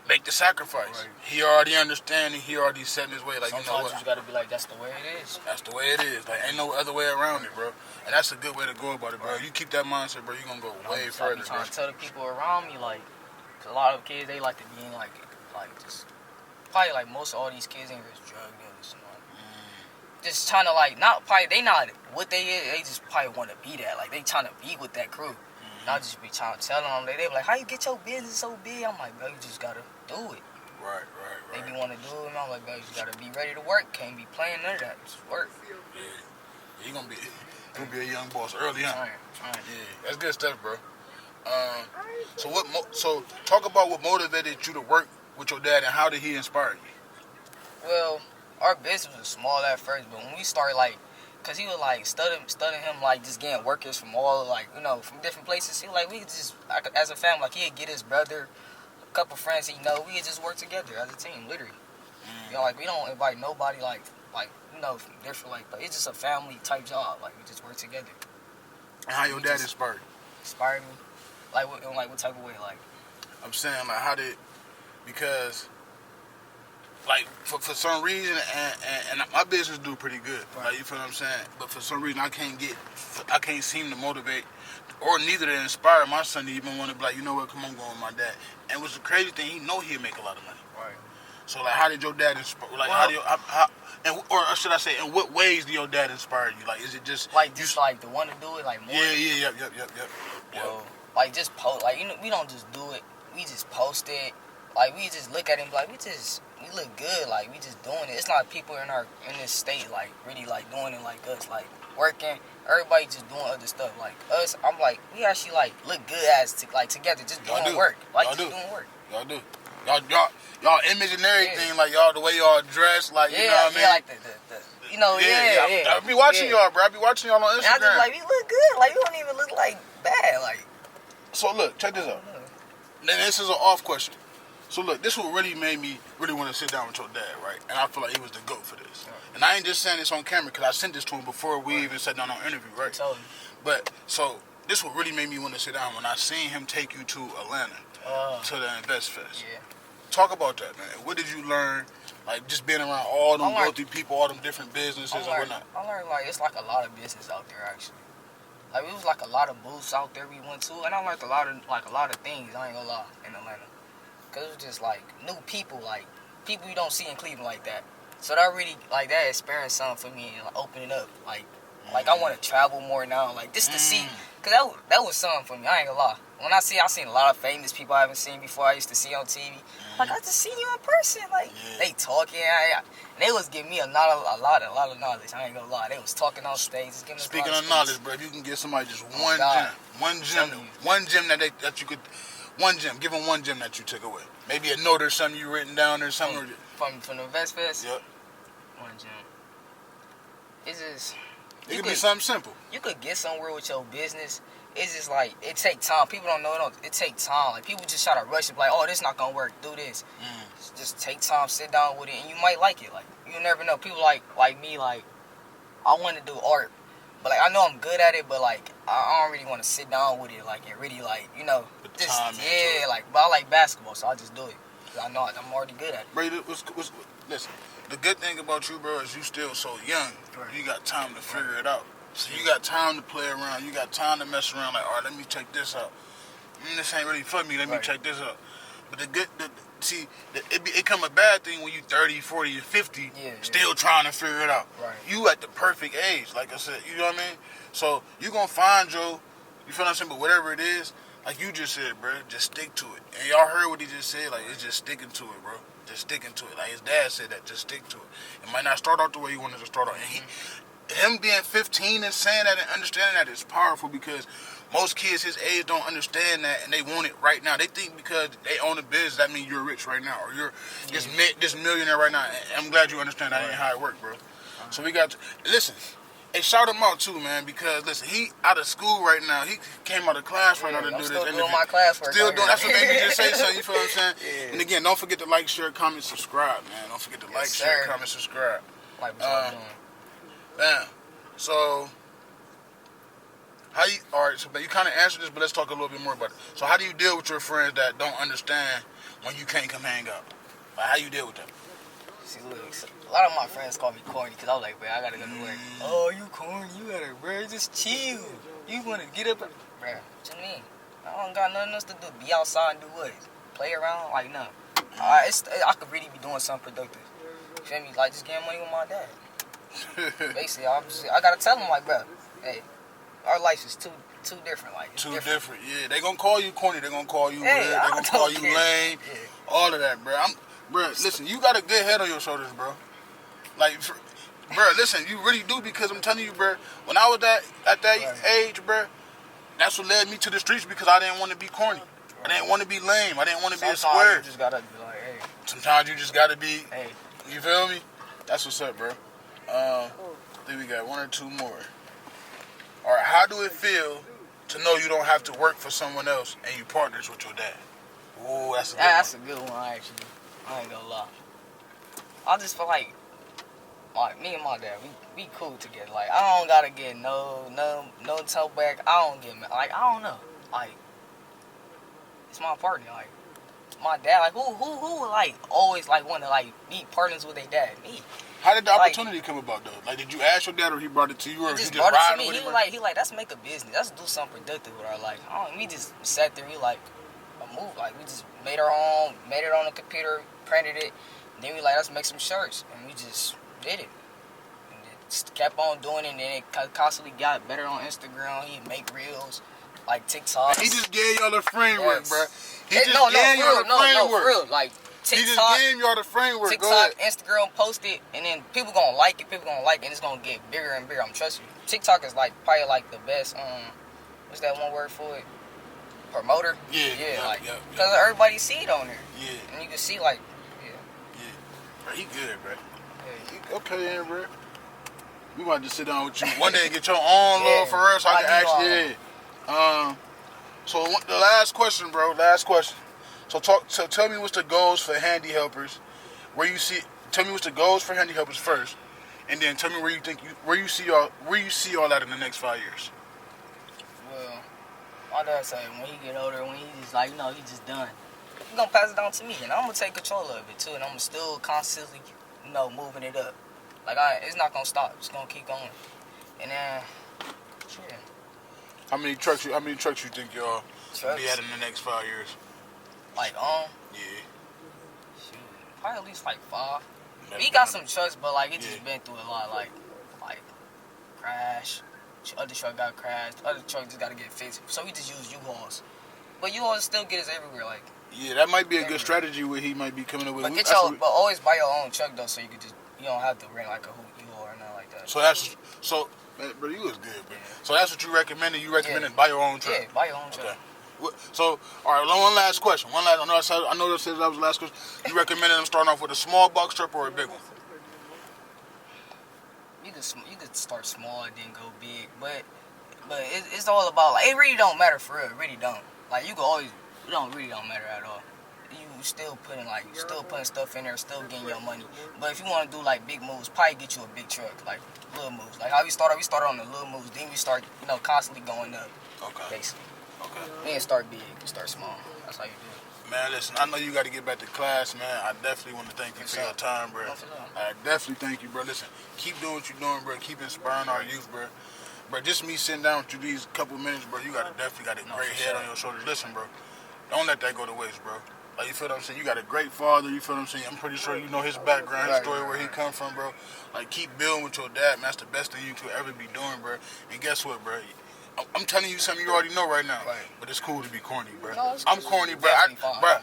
make the sacrifice. Right. He already understanding. He already setting his way. Like, Sometimes you know what? you just got to be like, that's the way it is. That's the way it is. Like, ain't no other way around it, bro. And that's a good way to go about it, bro. Right. You keep that mindset, bro. You gonna go way I further, be bro. trying to tell the people around me, like, 'cause a lot of kids, they like to be in, like just, probably, like, most of all these kids ain't just drug dealers, you know? Just trying to, like, they not what they is, they just probably want to be that. Like, they trying to be with that crew. And I just be trying to tell them, they be like, how you get your business so big? I'm like, bro, you just gotta do it. Right. They be want to do it, and I'm like, bro, you just gotta be ready to work. Can't be playing none of that. Just work. Yeah. You gonna be a young boss early on. Trying. Yeah, that's good stuff, bro. So talk about what motivated you to work with your dad and how did he inspire you? Well, our business was small at first, but when we started, like, cause he was like studying him, like just getting workers from all, like, from different places. He like, we could just, as a family, like, he'd get his brother, a couple friends we could just work together as a team, literally. Like, we don't invite nobody like from different, like, but it's just a family type job. Like, we just work together. And how your dad inspired you? Inspired me, like, what type of way, like? I'm saying, like, because, like, for some reason, and my business do pretty good, Right. like, you feel what I'm saying? But for some reason, I can't seem to motivate, or neither to inspire my son to even want to be like, you know what, come on, go with my dad. And what's the crazy thing, he know he'll make a lot of money. Right. So, like, how did your dad inspire, like, or should I say, in what ways did your dad inspire you? Like, is it just... Like, just, like, the one to do it, like, more? Yeah, yep. Well, like, just post, like, we don't just do it, we just post it. Like, we just look at him like, we look good, like, we just doing it. It's not people in this state, like, really, like, doing it like us, like, working. Everybody just doing other stuff. Like us, I'm like, we actually like look good as together, just doing work. Like just doing work. Y'all do. Y'all image and everything, like y'all the way y'all dress, like you know what I mean? Yeah, like the you know, I be watching y'all, bro. I be watching y'all on Instagram. And I just like, we look good. Like, we don't even look like bad. Like, so look, check this out. Then this is an off question. So look, this what really made me really want to sit down with your dad, right? And I feel like he was the GOAT for this. Right. And I ain't just saying this on camera because I sent this to him before we even sat down on interview, right? Totally. But so this what really made me want to sit down when I seen him take you to Atlanta to the Invest Fest. Yeah. Talk about that, man. What did you learn? Like just being around all them wealthy people, all them different businesses and whatnot. I learned like it's like a lot of business out there actually. Like it was like a lot of booths out there we went to, and I learned a lot of things. I ain't gonna lie, in Atlanta, cause it was just like new people, like people you don't see in Cleveland like that. So that really like that experienced something for me and like, opening up. Like I want to travel more now, like just to see, cause that was something for me. I ain't gonna lie. When I seen a lot of famous people I haven't seen before. I used to see on TV. Like I just seen you in person. Like they talking, and they was giving me a lot of knowledge. I ain't gonna lie. They was talking on stage. Giving Speaking of knowledge, bro, if you can give somebody just one gem that you could, one gem. Give them one gem that you took away. Maybe a note or something you written down or something. From the Invest Fest. Yep. One gem. It's just. It could be something simple. You could get somewhere with your business. It's just like, it take time. People don't know it take time. Like, people just try to rush it, like, oh, this not gonna work, do this. Just take time, sit down with it, and you might like it. Like, you never know. People like me, like, I want to do art, but, like, I know I'm good at it, but, like, I don't really want to sit down with it, like, and really, like, you know, just, like, but I like basketball, so I just do it. Because I know I'm already good at it. Bro, listen, the good thing about you, bro, is you still so young. Right. You got time to figure it out. So you got time to play around. You got time to mess around. Like, all right, let me check this out. This ain't really for me. Let me check this out. But it come a bad thing when you 30, 40, and 50, still trying to figure it out. Right. You at the perfect age, like I said. You know what I mean? So you gonna find you feel what I'm saying? But whatever it is, like you just said, bro, just stick to it. And y'all heard what he just said. Like, it's just sticking to it, bro. Just sticking to it. Like his dad said that. Just stick to it. It might not start out the way you wanted to start out. And him being 15 and saying that and understanding that is powerful because most kids his age don't understand that and they want it right now. They think because they own a business that means you're rich right now or you're this millionaire right now. And I'm glad you understand that ain't how it works, bro. So we got to listen. Hey, shout him out too, man, because listen, he out of school right now. He came out of class right now to do this interview. Still doing my classwork. Still doing. That's what made me just say something. You feel what I'm saying? And again, don't forget to like, share, comment, subscribe, man. Don't forget to like, share, comment, subscribe. Like what y'all doing. Damn. So, alright, so you kind of answered this, but let's talk a little bit more about it. So how do you deal with your friends that don't understand when you can't come hang out? Like, how you deal with them? See, look, a lot of my friends call me corny because I was like, bro, I gotta go to work. Oh, you corny, you gotta, bro, just chill. You wanna get up, bro, what you mean? I don't got nothing else to do. Be outside and do what? Play around? Like, no. I could really be doing something productive. You feel me? Like, just getting money with my dad. Basically, I gotta tell them, like, bro, hey, our life is too different. Like, too different. Yeah. They gonna call you corny. They gonna call you weird. They gonna call you lame. Yeah. All of that, bro. Bro, listen, you got a good head on your shoulders, bro. Like, bro, listen, you really do because I'm telling you, bro. When I was at that age, bro, that's what led me to the streets because I didn't want to be corny. I didn't want to be lame. I didn't want to be a square. You just gotta be like, hey. Sometimes you just gotta be. Hey. You feel me? That's what's up, bro. I think we got one or two more. All right, how do it feel to know you don't have to work for someone else and you partners with your dad? Ooh, that's a good one. That's a good one, actually. I ain't gonna lie. I just feel like me and my dad, we cool together. Like, I don't gotta get no toe back. I don't get, like, I don't know. Like, it's my partner. Like, my dad, like, who would, like, always, like, want to, like, be partners with their dad? Me. How did the opportunity come about, though? Like, did you ask your dad or he brought it to you? Or he just brought it to me. He like, let's make a business. Let's do something productive with our life. We just sat there, we, like, a move. Like, we just made it on the computer, printed it. And then we, like, let's make some shirts. And we just did it. And just kept on doing it. And then it constantly got better on Instagram. He'd make reels, like TikTok. He just gave y'all the framework, bro. He just gave y'all the framework. For real. Like, TikTok, he just gave y'all the framework. TikTok, Instagram, post it, and then people gonna like it. People gonna like it, and it's gonna get bigger and bigger. I'm trusting you. TikTok is like probably like the best. What's that one word for it? Promoter. Yeah. Like because everybody see it on there. Yeah. And you can see like, Bro, he good, bro. Yeah. Okay, then, bro. We might just sit down with you one day and get your own little for us. So I can actually, So the last question, bro. Last question. So tell me what's the goals for handy helpers. Tell me what's the goals for handy helpers first, and then tell me where you see y'all at in the next 5 years. Well, my dad say when he get older, when he's like, he just done. He gonna pass it down to me, and I'm gonna take control of it too, and I'm still constantly, moving it up. Like it's not gonna stop. It's gonna keep going. And then, shit. How many trucks you think y'all be at in the next 5 years? Like Yeah. Shoot, probably at least like 5. We got some trucks, but like it just been through a lot. Like crash. Other truck got crashed. Other truck just gotta get fixed. So we just use U-Hauls. But U-Hauls still get us everywhere. Like. Yeah, that might be a good strategy where he might be coming up with. But always buy your own truck though, so you don't have to rent like a U-Haul or nothing like that. Man, bro, you was good, bro. So that's what you recommended. You recommended buy your own truck. Yeah, buy your own truck. Okay. So, all right, one last question. I know that says that was the last question. You recommended them starting off with a small box truck or a big one? You could start small and then go big, but it's all about like it really don't matter for real. It really don't. Like it really don't matter at all. You still putting stuff in there, still getting your money. But if you want to do like big moves, probably get you a big truck, like little moves. Like how we started on the little moves, then we start constantly going up. Okay. Basically. Okay. Then start big, start small. That's how you do it. Man, listen, I know you got to get back to class, man. I definitely want to thank you for your time, bro. I definitely thank you, bro. Listen, keep doing what you're doing, bro. Keep inspiring our youth, bro. Bro, just me sitting down with you these couple minutes, bro, you definitely got a great head on your shoulders. Listen, bro, don't let that go to waste, bro. Like, you feel what I'm saying? You got a great father, you feel what I'm saying? I'm pretty sure you know his background, his story, where he come from, bro. Like, keep building with your dad, man. That's the best thing you could ever be doing, bro. And guess what, bro? I'm telling you something you already know right now. Right. But it's cool to be corny, bro. No, I'm corny, bro.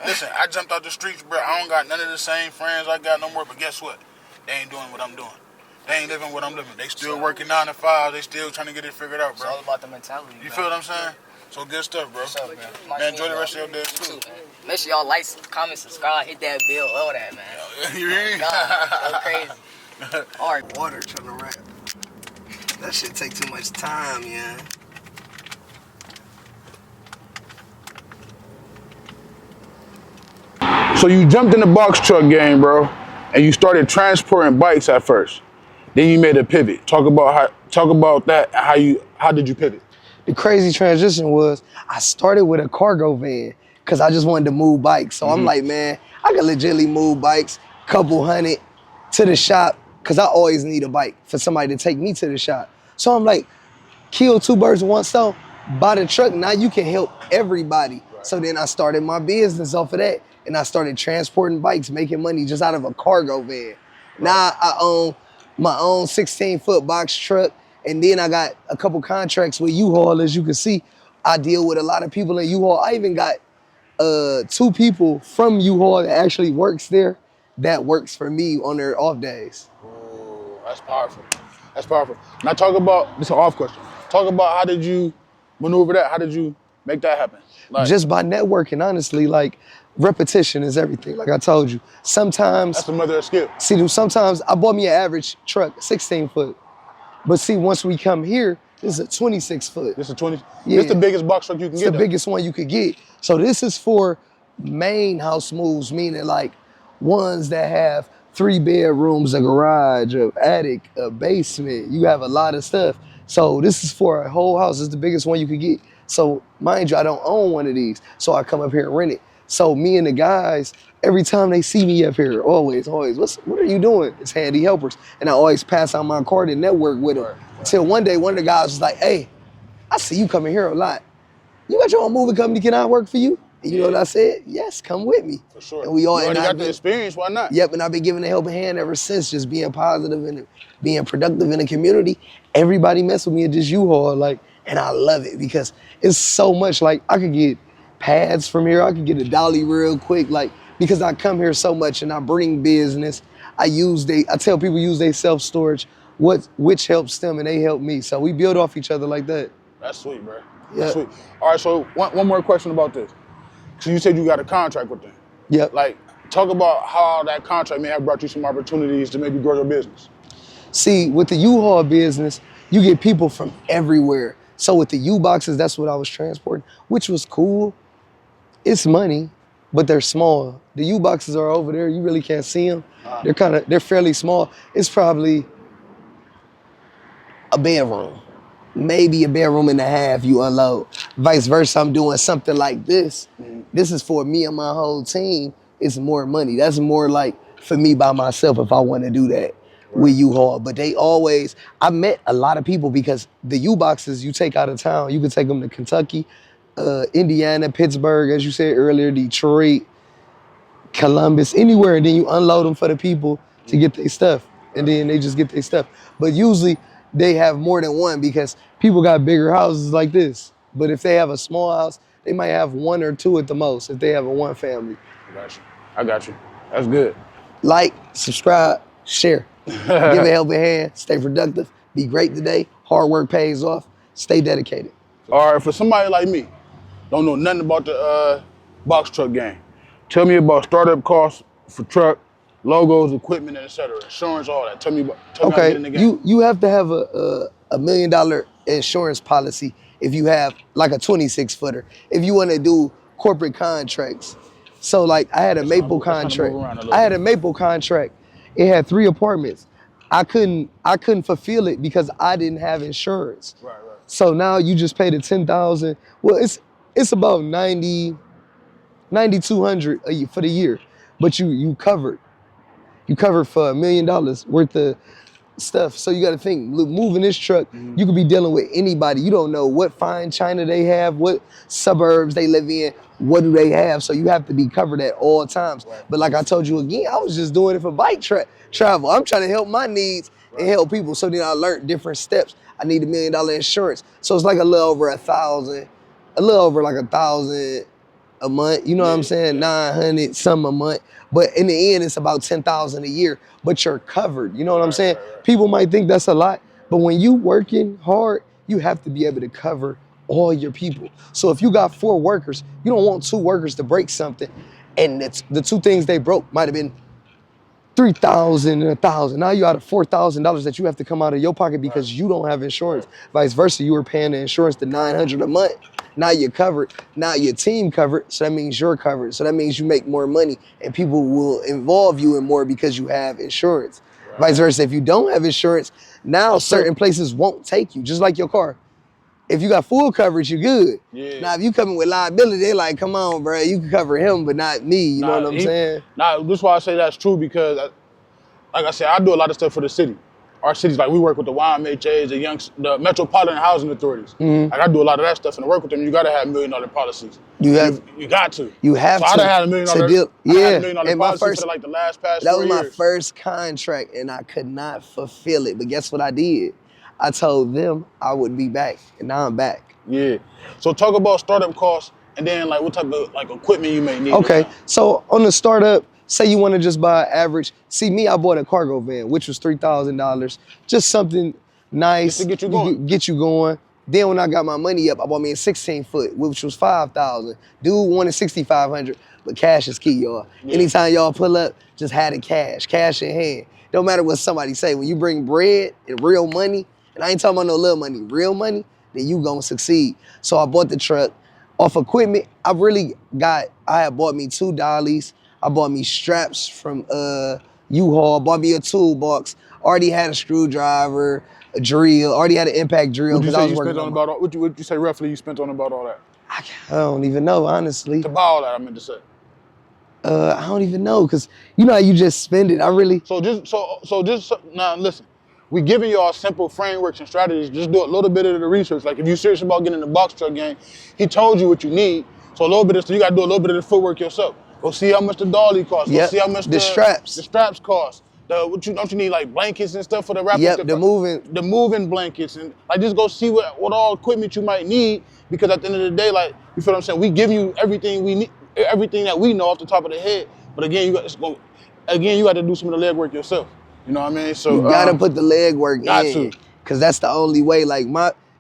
Listen, I jumped out the streets, bro. I don't got none of the same friends I got no more, but guess what? They ain't doing what I'm doing. They ain't living what I'm living. They still working 9 to 5. They still trying to get it figured out, bro. It's all about the mentality. You feel what I'm saying? So good stuff, bro. What's up, man? Man, enjoy the rest of your day, too. Make sure y'all like, comment, subscribe, hit that bell, all that, man. You hear me? Go crazy. All right, water trying to rap. That shit take too much time, yeah. So you jumped in the box truck game, bro, and you started transporting bikes at first. Then you made a pivot. Talk about that. How did you pivot? The crazy transition was I started with a cargo van because I just wanted to move bikes. So I'm like, man, I can legitimately move bikes, couple hundred to the shop because I always need a bike for somebody to take me to the shop. So I'm like, kill 2 birds with 1 stone. Buy the truck, now you can help everybody. Right. So then I started my business off of that. And I started transporting bikes, making money just out of a cargo van. Right. Now I own my own 16-foot box truck. And then I got a couple contracts with U-Haul, as you can see. I deal with a lot of people in U-Haul. I even got 2 people from U-Haul that actually works there that works for me on their off days. Oh, that's powerful. That's powerful. Now talk about, this is an off question. Talk about how did you maneuver that? How did you make that happen? Like, just by networking, honestly. Like, repetition is everything, like I told you. Sometimes... That's the mother of skill. See, sometimes I bought me an average truck, 16-foot. But see, once we come here, this is a 26-foot. This is 20? Yeah. This is the biggest box truck you can get. It's the biggest one you could get. So this is for main house moves, meaning like ones that have 3 bedrooms, a garage, an attic, a basement. You have a lot of stuff. So this is for a whole house. It's the biggest one you could get. So mind you, I don't own one of these. So I come up here and rent it. So me and the guys, every time they see me up here, always, what are you doing? It's Handy Helpers. And I always pass out my card and network with them. Until one day, one of the guys was like, hey, I see you coming here a lot. You got your own moving company, can I work for you? And you know what I said? Yes, come with me. For sure. And we all, you already got the experience, why not? Yep, and I've been giving a helping hand ever since, just being positive and being productive in the community. Everybody mess with me at this U-Haul, like, and I love it because it's so much, like, I could get pads from here, I could get a dolly real quick, like, because I come here so much and I bring business. I tell people use their self-storage which helps them and they help me. So we build off each other like that. That's sweet, bro. Yeah. That's sweet. All right, so one more question about this. So you said you got a contract with them. Yep. Like, talk about how that contract may have brought you some opportunities to maybe grow your business. See, with the U-Haul business, you get people from everywhere. So with the U-boxes, that's what I was transporting, which was cool. It's money, but they're small. The U-boxes are over there. You really can't see them. They're fairly small. It's probably a bedroom, maybe a bedroom and a half you unload. Vice versa, I'm doing something like this. This is for me and my whole team. It's more money. That's more like for me by myself if I want to do that with U-Haul. But I met a lot of people because the U-boxes you take out of town, you can take them to Kentucky, Indiana, Pittsburgh, as you said earlier, Detroit, Columbus, anywhere, and then you unload them for the people to get their stuff, and then they just get their stuff. But usually they have more than one because people got bigger houses like this. But if they have a small house, they might have one or two at the most if they have a one family. I got you. That's good. Like, subscribe, share, give a helping hand, stay productive, be great today, hard work pays off, stay dedicated. All right, for somebody like me, don't know nothing about the box truck game. Tell me about startup costs for truck, logos, equipment, etc. Insurance, all that. Tell me how to get in the game. You have to have a $1 million insurance policy if you have like a 26 footer. If you want to do corporate contracts. So like I had a Maple contract. It had 3 apartments. I couldn't fulfill it because I didn't have insurance. Right. So now you just pay the $10,000. Well, it's about $9,200 for the year, but you covered. You covered for $1 million worth of stuff. So you got to think, moving this truck, you could be dealing with anybody. You don't know what fine china they have, what suburbs they live in, what do they have. So you have to be covered at all times. Right. But like I told you again, I was just doing it for bike travel. I'm trying to help my needs and help people. So then I learned different steps. I need $1 million insurance. So it's like a little over $1,000 a month. You know what I'm saying? 900 something a month. But in the end, it's about 10,000 a year. But you're covered. You know what I'm saying? Right. People might think that's a lot, but when you working hard, you have to be able to cover all your people. So if you got 4 workers, you don't want 2 workers to break something, and the 2 things they broke might have been $3,000 and $1,000. Now you out of $4,000 that you have to come out of your pocket because you don't have insurance. Vice versa, you were paying the insurance to $900 a month. Now you're covered. Now your team covered, so that means you're covered. So that means you make more money and people will involve you in more because you have insurance. Right. Vice versa, if you don't have insurance, now certain places won't take you, just like your car. If you got full coverage, you're good. Yeah. Now, if you coming with liability, they're like, come on, bro, you can cover him, but not me. You know what I'm saying? This is why I say that's true because, like I said, I do a lot of stuff for the city. Our cities, like we work with the YMHAs, the Metropolitan Housing Authorities. Like I do a lot of that stuff, and to work with them, you gotta have $1 million policies. You got to. You have to. I done had $1 million. Yeah. I had $1 million policy for like the past 4 years. That was my first contract, and I could not fulfill it. But guess what I did? I told them I would be back, and now I'm back. Yeah. So talk about startup costs, and then like what type of like equipment you may need. Okay. So on the startup, say you want to just buy average. See, me, I bought a cargo van, which was $3,000. Just something nice just to get you going. Get you going. Then when I got my money up, I bought me a 16-foot, which was $5,000. Dude wanted $6,500, but cash is key, y'all. Yeah. Anytime y'all pull up, just have the cash in hand. Don't matter what somebody say. When you bring bread and real money, and I ain't talking about no little money, real money, then you gonna succeed. So I bought the truck. Off equipment, I had bought me 2 dollies. I bought me straps from U-Haul, bought me a toolbox, already had a screwdriver, a drill, already had an impact drill. What would you say roughly you spent on about all that? I don't even know, honestly. To buy all that, I meant to say. I don't even know, because you know how you just spend it. Now listen. We giving y'all simple frameworks and strategies. Just do a little bit of the research. Like if you're serious about getting in the box truck game, he told you what you need. So you got to do a little bit of the footwork yourself. Go see how much the dolly costs. Go see how much the straps cost. Don't you need like blankets and stuff for the wrap? Yep, the moving blankets, and like just go see what all equipment you might need, because at the end of the day, like, you feel what I'm saying, we give you everything we need, everything that we know off the top of the head. But again, you got to do some of the legwork yourself. You know what I mean? So You gotta put the legwork got in, to. cause that's the only way. Like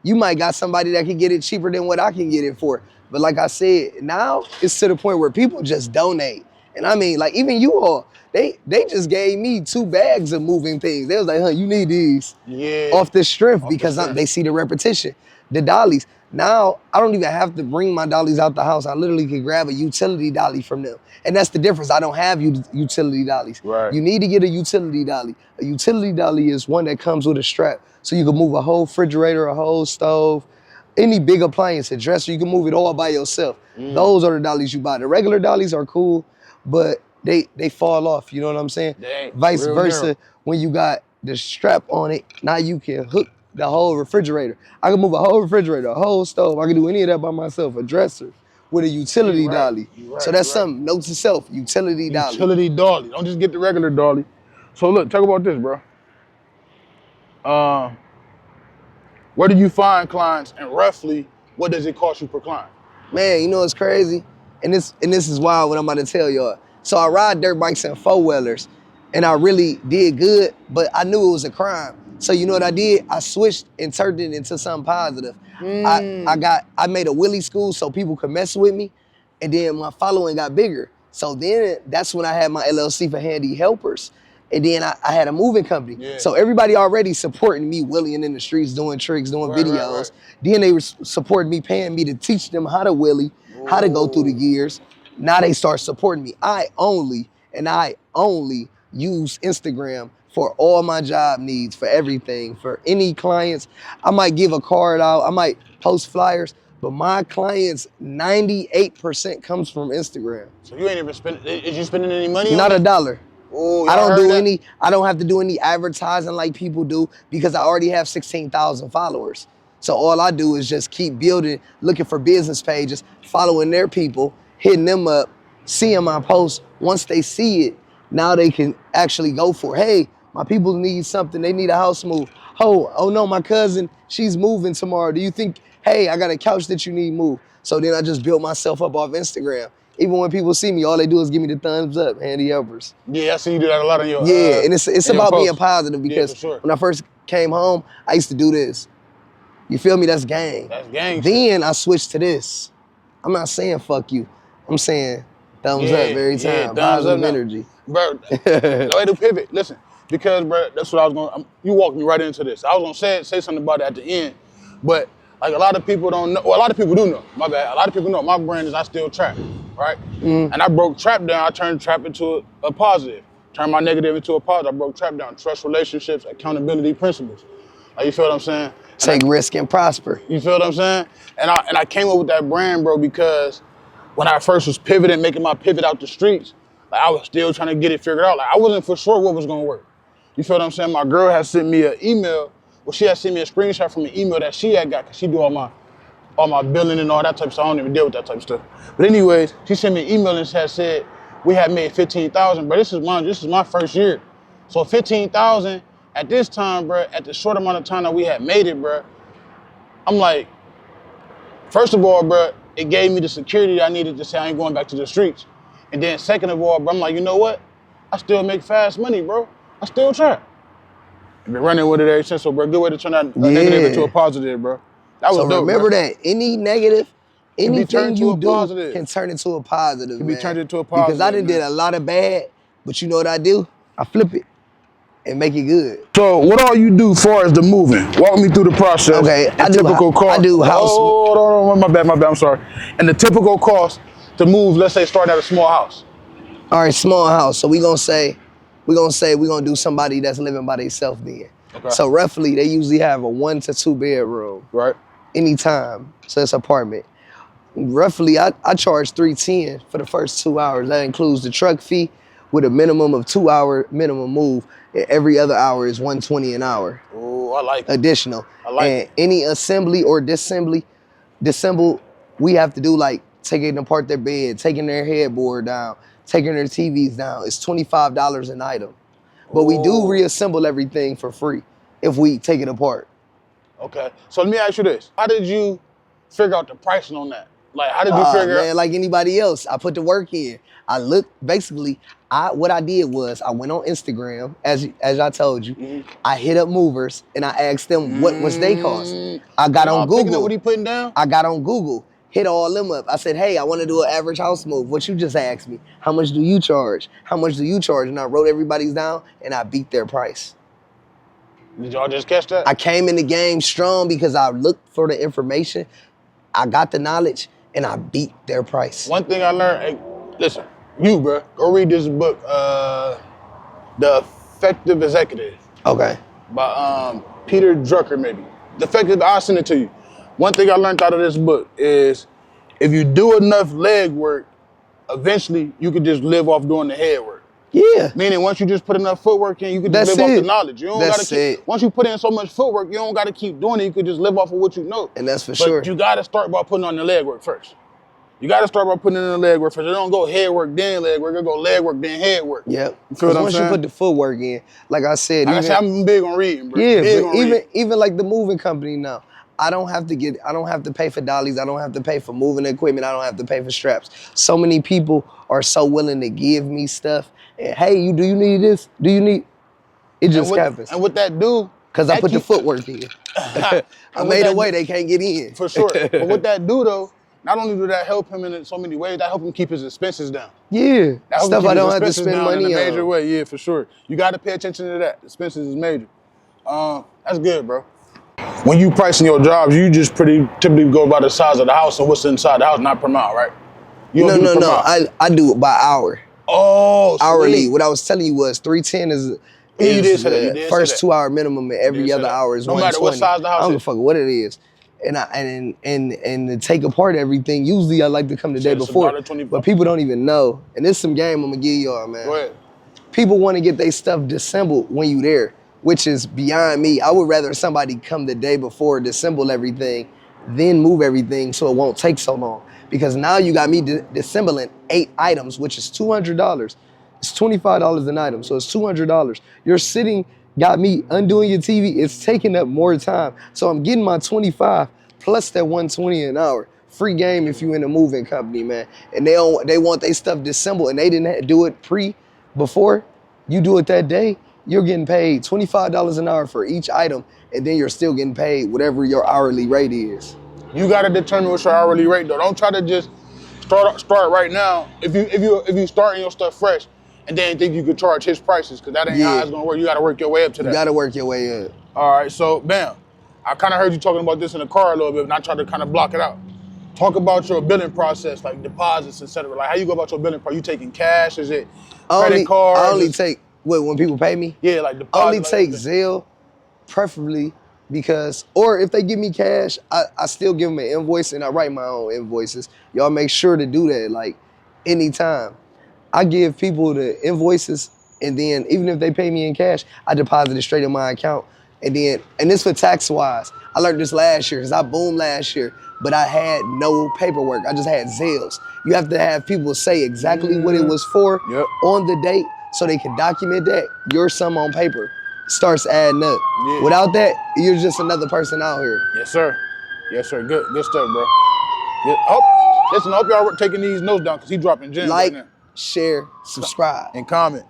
you might got somebody that can get it cheaper than what I can get it for. But like I said, now it's to the point where people just donate. And I mean, like even you all, they just gave me 2 bags of moving things. They was like, huh, you need these. Yeah. Off the strength Off the because strength. they see the repetition. The dollies. Now, I don't even have to bring my dollies out the house. I literally can grab a utility dolly from them. And that's the difference. I don't have utility dollies. Right. You need to get a utility dolly. A utility dolly is one that comes with a strap. So you can move a whole refrigerator, a whole stove, any big appliance, a dresser, you can move it all by yourself. Those are the dollies you buy. The regular dollies are cool, but they fall off, you know what I'm saying? Dang, Vice real versa, narrow. when you got the strap on it, now you can hook the whole refrigerator. I can move a whole refrigerator, a whole stove. I can do any of that by myself, a dresser with a utility You right, dolly. you right, So that's you right. something, note to self, utility dolly. Utility dolly. Don't just get the regular dolly. So look, talk about this, bro. Where do you find clients, and roughly what does it cost you per client? Man, you know what's crazy? And this is wild what I'm about to tell y'all. So I ride dirt bikes and 4-wheelers, and I really did good, but I knew it was a crime. So you know what I did? I switched and turned it into something positive. I made a wheelie school so people could mess with me, and then my following got bigger. So then that's when I had my LLC for Handy Helpers. And then I had a moving company. Yeah. So everybody already supporting me, wheeling in the streets, doing tricks, doing Right, videos. right. Then they were supporting me, paying me to teach them how to wheelie, how to go through the gears. Now they start supporting me. I only use Instagram for all my job needs, for everything, for any clients. I might give a card out, I might post flyers, but my clients, 98% comes from Instagram. So you ain't even spending, is you spending any money Not on a it? dollar. Oh, I y'all don't heard do that? I don't have to do any advertising like people do because I already have 16,000 followers. So all I do is just keep building, looking for business pages, following their people, hitting them up, seeing my posts. Once they see it, now they can actually go for, hey, my people need something. They need a house move. Oh no, my cousin, she's moving tomorrow. Do you think, hey, I got a couch that you need moved? So then I just built myself up off Instagram. Even when people see me, all they do is give me the thumbs up, Handy Helpers. Yeah, I see you do that a lot on your Yeah, and it's in your about being posts. positive Yeah, because for sure. when I first came home, I used to do this. You feel me? That's gang. That's gang shit. Then I switched to this. I'm not saying fuck you. I'm saying thumbs up every time. thumbs Positive up now. energy. Bro, the way to pivot, listen, because bro, that's what I was going, you walked me right into this. I was gonna say something about it at the end, but like a lot of people don't know, well, a lot of people do know, my bad. A lot of people know my brand is I Still Trap, right? And I broke trap down, I turned trap into a positive. Turned my negative into a positive. I broke trap down, trust, relationships, accountability, principles. Like, you feel what I'm saying? Take risk and prosper. You feel what I'm saying? And I came up with that brand, bro, because when I first was pivoting, making my pivot out the streets, like I was still trying to get it figured out. Like I wasn't for sure what was gonna work. You feel what I'm saying? My girl had sent me an email. Well, she had sent me a screenshot from an email that she had got, cause she do all my billing and all that type of stuff. I don't even deal with that type of stuff. But anyways, she sent me an email and had said we had made 15,000, but this is my first year. So 15,000 at this time, bro, at the short amount of time that we had made it, bro, I'm like, first of all, bro, it gave me the security I needed to say I ain't going back to the streets. And then second of all, bro, I'm like, you know what? I still make fast money, bro. I still trap. I've been running with it ever since, so bro, good way to turn that a negative into a positive, bro. That was So dope, remember bro. that any negative, be anything turned to you a do positive. can turn into a positive, Can be man. turned into a Because I positive, done did man. a lot of bad, but you know what I do? I flip it and make it good. So what all you do far as the moving? Walk me through the process. Okay, The typical cost. I do house. Oh, my bad, I'm sorry. And the typical cost to move, let's say, start at a small house. All right, small house. So we gonna do somebody that's living by themselves then. Okay. So roughly, they usually have a 1 to 2 bedroom. Right. Anytime. So it's apartment. Roughly, I charge $310 for the first 2 hours. That includes the truck fee with a minimum of 2 hour minimum move. And every other hour is $120 an hour. Oh, I like it. Additional. I like and any assembly or disassemble, we have to do like taking apart their bed, taking their headboard down, taking their TVs down. It's $25 an item. But we do reassemble everything for free if we take it apart. Okay. So let me ask you this. How did you figure out the pricing on that? Like, how did you figure Man, out? like anybody else, I put the work in. I looked, basically, what I did was I went on Instagram, as I told you. I hit up movers and I asked them what was they cost. I got on Picking up what Google. he putting down? I got on Google, hit all them up. I said, hey, I want to do an average house move. What you just asked me. How much do you charge? How much do you charge? And I wrote everybody's down and I beat their price. Did y'all just catch that? I came in the game strong because I looked for the information. I got the knowledge and I beat their price. One thing I learned, hey, listen, you, bro, go read this book, The Effective Executive. Okay. By Peter Drucker, maybe. The Effective, I'll send it to you. One thing I learned out of this book is if you do enough leg work, eventually you could just live off doing the head work. Yeah. Meaning once you just put enough footwork in, you could just That's live off it. the knowledge. You don't That's gotta keep, it. once you put in so much footwork, you don't gotta keep doing it. You could just live off of what you know. And that's for But sure. you gotta start by putting on the leg work first. You gotta start by putting in the leg work first. It don't go head work, then leg work. It go leg work, then head work. Yep. You feel what I'm Once saying? you put the footwork in, like I said, Like I said, I'm big on reading, bro. yeah, Big but on reading. even like the moving company now, I don't have to pay for dollies. I don't have to pay for moving equipment. I don't have to pay for straps. So many people are so willing to give me stuff. And, hey, do you need this? Do you need? It just happens. And what that do? Because I put the footwork in. I made a way they can't get in. For sure. But what that do though, not only do that help him in so many ways, that help him keep his expenses down. Yeah, That help him stuff keep I his don't have to expenses spend down money in a major on. way. Yeah, for sure. You got to pay attention to that. Expenses is major. That's good, bro. When you pricing your jobs, you just typically go by the size of the house and what's inside the house, not per mile, right? You don't do it per mile. I do it by hour. Oh, Hourly. sweet. What I was telling you was 310 is Yeah, you did say that. the You did say first that. 2 hour minimum, and every did say other that. hour is No 120. matter what size the house I don't give a is. fuck what it is. And to take apart everything, usually I like to come the day it's before. $1.25. But people don't even know. And this some game I'm gonna give y'all, man. Go ahead. People want to get their stuff disassembled when you there, which is beyond me. I would rather somebody come the day before, disassemble everything, then move everything so it won't take so long. Because now you got me disassembling 8 items, which is $200. It's $25 an item, so it's $200. You're sitting, got me undoing your TV. It's taking up more time. So I'm getting my 25 plus that 120 an hour. Free game if you in a moving company, man. And they want their stuff disassembled and they didn't do it before. You do it that day, you're getting paid $25 an hour for each item, and then you're still getting paid whatever your hourly rate is. You gotta determine what's your hourly rate though. Don't try to just start right now. If you starting your stuff fresh and then think you could charge his prices, because that ain't how it's gonna work. You gotta work your way up to that. You gotta work your way up. All right, so bam. I kind of heard you talking about this in the car a little bit, and I tried to kind of block it out. Talk about your billing process, like deposits, etc. Like how you go about your billing process? You taking cash? Is it credit cards? I only take when people pay me. Yeah, like deposit. I only take Zelle, preferably, because, or if they give me cash, I still give them an invoice and I write my own invoices. Y'all make sure to do that, like, anytime. I give people the invoices, and then even if they pay me in cash, I deposit it straight in my account. And it's for tax-wise. I learned this last year, because I boomed last year, but I had no paperwork. I just had Zelles. You have to have people say exactly what it was for on the date so they can document that. Your sum on paper starts adding up. Yeah. Without that, you're just another person out here. Yes, sir. Yes, sir. Good stuff, bro. Good. Listen, I hope y'all taking these notes down, because he dropping gems Like, right now. share, subscribe, And comment.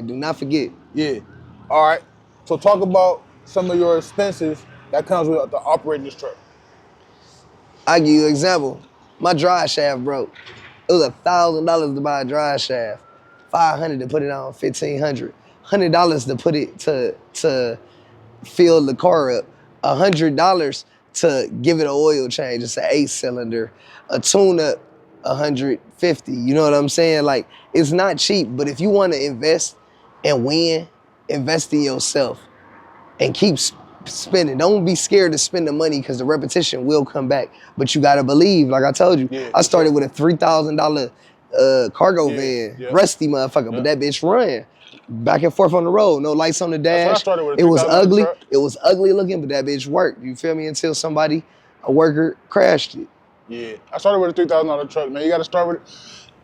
Do not forget. Yeah. All right. So talk about some of your expenses that comes with the operating this truck. I give you an example. My drive shaft broke. It was $1,000 to buy a drive shaft, $500 to put it on, $1,500, $100 to put it to fill the car up, $100 to give it an oil change. It's an 8-cylinder, a tune-up, $150. You know what I'm saying? Like, it's not cheap, but if you want to invest and win, invest in yourself and keep spending. Don't be scared to spend the money, because the repetition will come back. But you gotta believe, like I told you, I started with a $3,000 cargo van, rusty motherfucker, but that bitch run back and forth on the road, no lights on the dash. I started with a It was $3,000 ugly. truck. It was ugly looking, but that bitch worked. You feel me? Until a worker crashed it. Yeah, I started with a $3,000 truck, man. You got to start with it.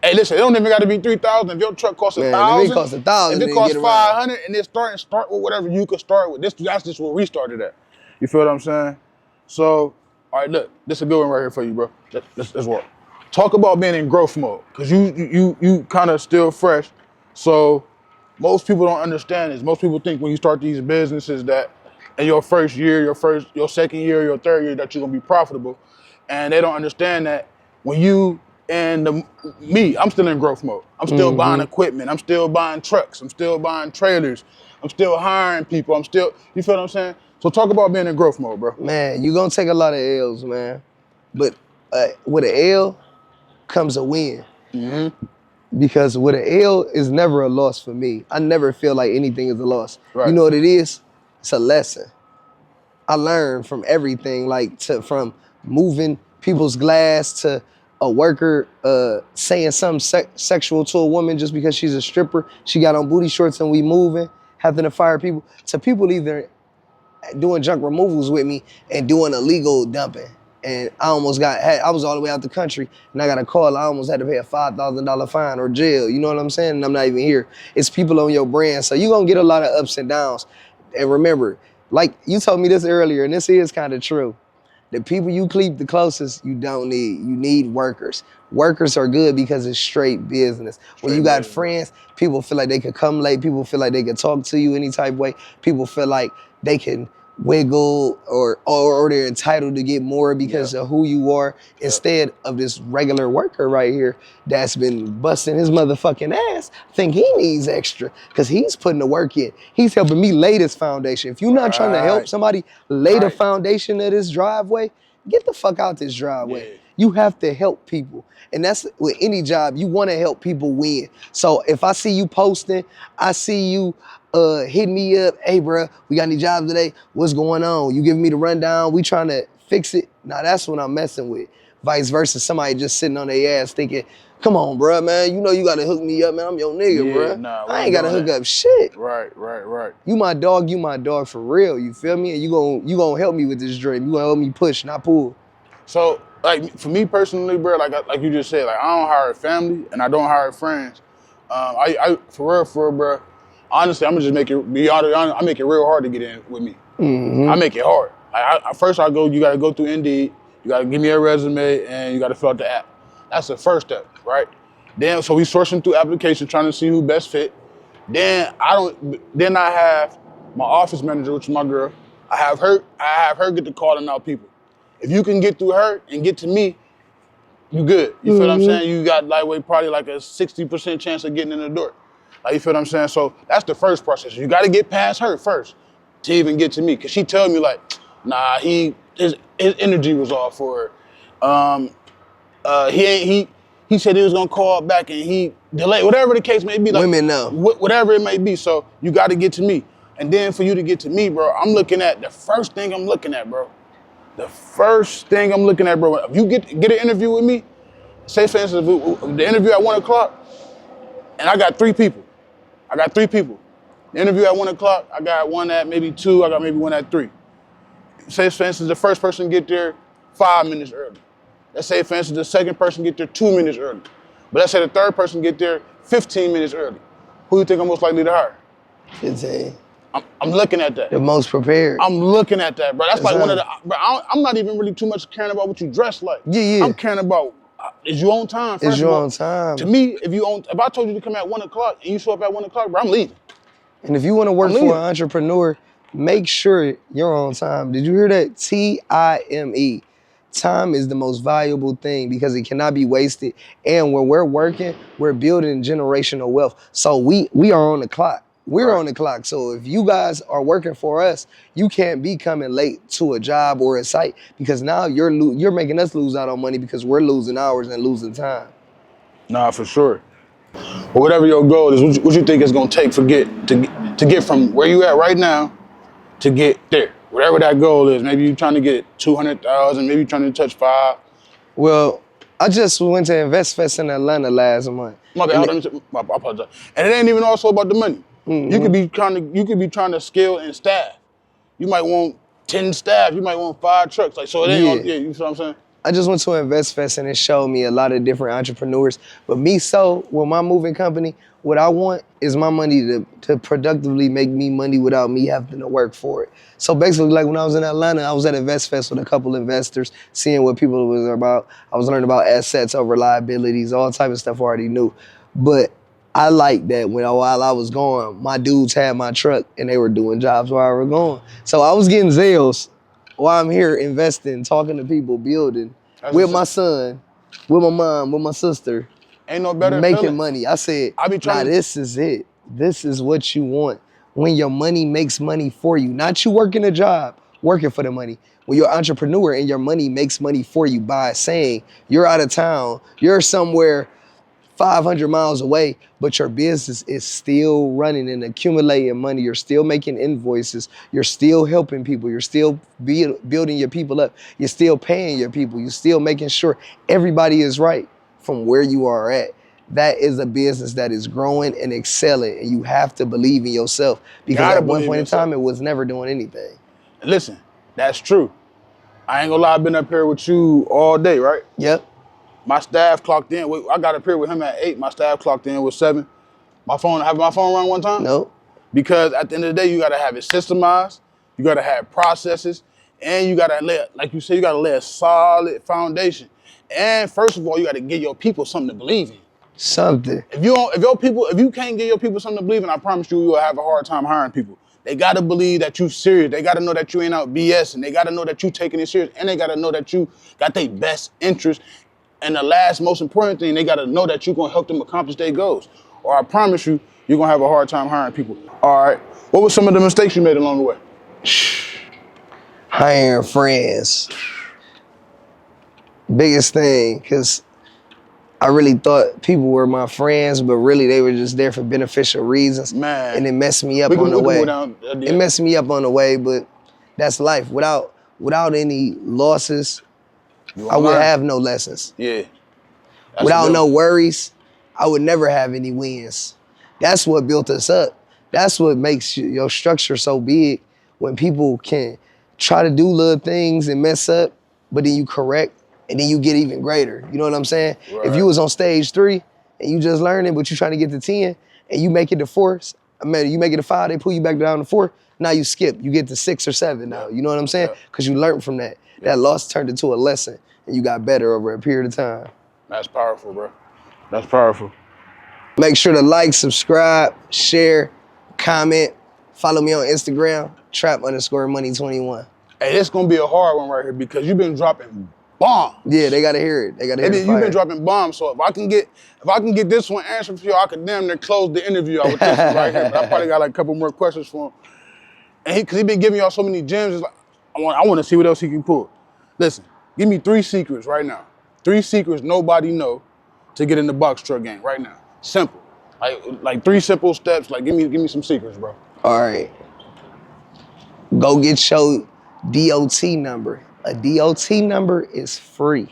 Hey, listen, it don't even got to be $3,000. If your truck costs $1,000, if it costs $1,000, if it then costs get around. $500, and then start with whatever you could start with. That's just what we started at. You feel what I'm saying? So, all All right, look, this is a good one right here for you, bro. Let's work. Talk about being in growth mode, cause you kind of still fresh. So most people don't understand this. Most people think when you start these businesses that in your first year, your second year, your third year that you're gonna be profitable, and they don't understand that when you and I'm still in growth mode. I'm still buying equipment. I'm still buying trucks. I'm still buying trailers. I'm still hiring people. You feel what I'm saying? So talk about being in growth mode, bro. Man, you're gonna take a lot of L's, man. But with an L comes a win. Because with an L is never a loss for me. I never feel like anything is a loss. Right. You know what it is? It's a lesson. I learned from everything, from moving people's glass to a worker saying something sexual to a woman just because she's a stripper. She got on booty shorts and we moving, having to fire people. To people either doing junk removals with me and doing illegal dumping. And I was all the way out the country and I got a call. I almost had to pay a $5,000 fine or jail. You know what I'm saying? And I'm not even here. It's people on your brand. So you're going to get a lot of ups and downs. And remember, like you told me this earlier, and this is kind of true. The people you keep the closest, you don't need. You need workers. Workers are good because it's straight business. When you got friends, people feel like they could come late. People feel like they could talk to you any type of way. People feel like they can wiggle or they're entitled to get more because of who you are instead of this regular worker right here that's been busting his motherfucking ass think he needs extra because he's putting the work in. He's helping me lay this foundation. If you're not trying to help somebody lay the foundation of this driveway, get the fuck out this driveway. Yeah. You have to help people. And that's with any job, you want to help people win. So if I see you posting, I see you hit me up, hey bro, we got any jobs today? What's going on? You giving me the rundown, we trying to fix it. Now that's what I'm messing with. Vice versa, somebody just sitting on their ass thinking, come on bro, man, you know you gotta hook me up, man, I'm your nigga, bro. Nah, I ain't gotta hook up shit. Right. You my dog for real, you feel me? And you gonna help me with this dream. You gonna help me push, not pull. So, like, for me personally, bro, like you just said, like, I don't hire family and I don't hire friends. I for real, bro, honestly, I'm gonna just be honest, I make it real hard to get in with me. I make it hard. First you gotta go through Indeed, you gotta give me a resume, and you gotta fill out the app. That's the first step, right? Then, so we sourcing through applications, trying to see who best fit. Then I have my office manager, which is my girl. I have her get to calling out people. If you can get through her and get to me, you good. You feel what I'm saying? You got probably like a 60% chance of getting in the door. Like, you feel what I'm saying? So that's the first process. You got to get past her first to even get to me. Cause she tell me like, nah, his energy was off for her. He said he was gonna call back and he delayed, whatever the case may be. Like, women know. Whatever it may be. So you got to get to me. And then for you to get to me, bro, the first thing I'm looking at, bro. If you get an interview with me, say for instance, the interview at 1 o'clock, and I got 3 people. The interview at 1 o'clock, I got one at maybe 2, I got maybe one at 3. Say for instance, the first person get there 5 minutes early. Let's say for instance, the second person get there 2 minutes early. But let's say the third person get there 15 minutes early. Who do you think I'm most likely to hire? 15. I'm looking at that. The most prepared. I'm looking at that, bro. That's like one of the, bro, I'm not even really too much caring about what you dress like. Yeah. I'm caring about, is you on time? Is you on time? To me, if I told you to come at 1 o'clock and you show up at 1 o'clock, bro, I'm leaving. And if you want to work for an entrepreneur, make sure you're on time. Did you hear that? Time. Time is the most valuable thing because it cannot be wasted. And when we're working, we're building generational wealth. So we are on the clock. We're on the clock. So if you guys are working for us, you can't be coming late to a job or a site because now you're making us lose out on money because we're losing hours and losing time. Nah, for sure. But whatever your goal is, what you think it's gonna take to get from where you at right now to get there? Whatever that goal is, maybe you're trying to get 200,000, maybe you're trying to touch 5. Well, I just went to InvestFest in Atlanta last month. My bad, I apologize. And it ain't even also about the money. You could be trying to scale and staff. You might want 10 staff. You might want 5 trucks. Like, so it ain't. You know what I'm saying? I just went to an Invest Fest and it showed me a lot of different entrepreneurs. But with my moving company, what I want is my money to productively make me money without me having to work for it. So basically, like when I was in Atlanta, I was at Invest Fest with a couple investors, seeing what people was about. I was learning about assets over liabilities, all type of stuff I already knew. But I like that while I was gone, my dudes had my truck and they were doing jobs while I was gone. So I was getting Zales while I'm here investing, talking to people, building with my son, with my mom, with my sister, Ain't no better making feeling. money. I said, I be trying to- this is it. This is what you want. When your money makes money for you, not you working a job, working for the money. When you're an entrepreneur and your money makes money for you by saying you're out of town, you're somewhere 500 miles away, but your business is still running and accumulating money. You're still making invoices. You're still helping people. You're still building your people up. You're still paying your people. You're still making sure everybody is right from where you are at. That is a business that is growing and excelling, and you have to believe in yourself because Gotta at one believe point in yourself. time, it was never doing anything. Listen, that's true. I ain't gonna lie, I've been up here with you all day, right? Yep. My staff clocked in. I got up here with him at 8. My staff clocked in with 7. Have my phone rung one time? Nope. Because at the end of the day, you gotta have it systemized. You gotta have processes, and you gotta like you said, you gotta lay a solid foundation. And first of all, you gotta give your people something to believe in. Something. If you can't give your people something to believe in, I promise you will have a hard time hiring people. They gotta believe that you serious. They gotta know that you ain't out BSing. They gotta know that you taking it serious, and they gotta know that you got their best interest. And the last most important thing, they gotta know that you're gonna help them accomplish their goals. Or I promise you, you're gonna have a hard time hiring people. All right, what were some of the mistakes you made along the way? Hiring friends. Biggest thing, because I really thought people were my friends, but really they were just there for beneficial reasons. Man. And it messed me up on the way. It messed me up on the way, but that's life. Without any losses, I would have no lessons. Yeah. Without no worries, I would never have any wins. That's what built us up. That's what makes your structure so big, when people can try to do little things and mess up, but then you correct, and then you get even greater. You know what I'm saying? Right. If you was on stage 3 and you just learning, but you trying to get to 10, and you make it to 4, you make it to 5, they pull you back down to 4, now you skip. You get to 6 or 7 now. You know what I'm saying? Because you learned from that. That loss turned into a lesson, and you got better over a period of time. That's powerful, bro. That's powerful. Make sure to like, subscribe, share, comment. Follow me on Instagram, _money21. Hey, it's gonna be a hard one right here because you've been dropping bombs. Yeah, they gotta hear it. They gotta hear it. You've been dropping bombs. So if I can get this one answered for you, I could damn near close the interview out with this one right here. But I probably got like a couple more questions for him. And because he been giving y'all so many gems, it's like I want to see what else he can pull. Listen, give me 3 secrets right now. 3 secrets nobody know to get in the box truck game right now. Simple. Like 3 simple steps. Like give me some secrets, bro. All right. Go get your DOT number. A DOT number is free.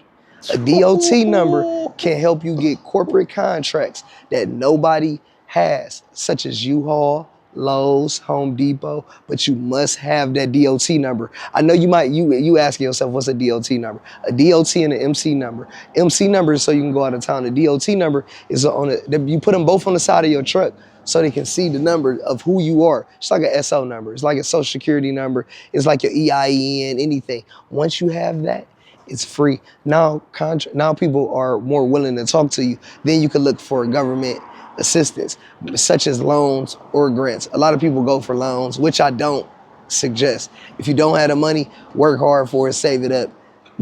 A DOT number can help you get corporate contracts that nobody has, such as U-Haul, Lowe's, Home Depot, but you must have that DOT number. I know you asking yourself, what's a DOT number? A DOT and an MC number. MC number is so you can go out of town. The DOT number is you put them both on the side of your truck so they can see the number of who you are. It's like an SO number. It's like a social security number. It's like your EIN, anything. Once you have that, it's free. Now people are more willing to talk to you. Then you can look for government assistance, such as loans or grants. A lot of people go for loans, which I don't suggest. If you don't have the money, work hard for it, save it up,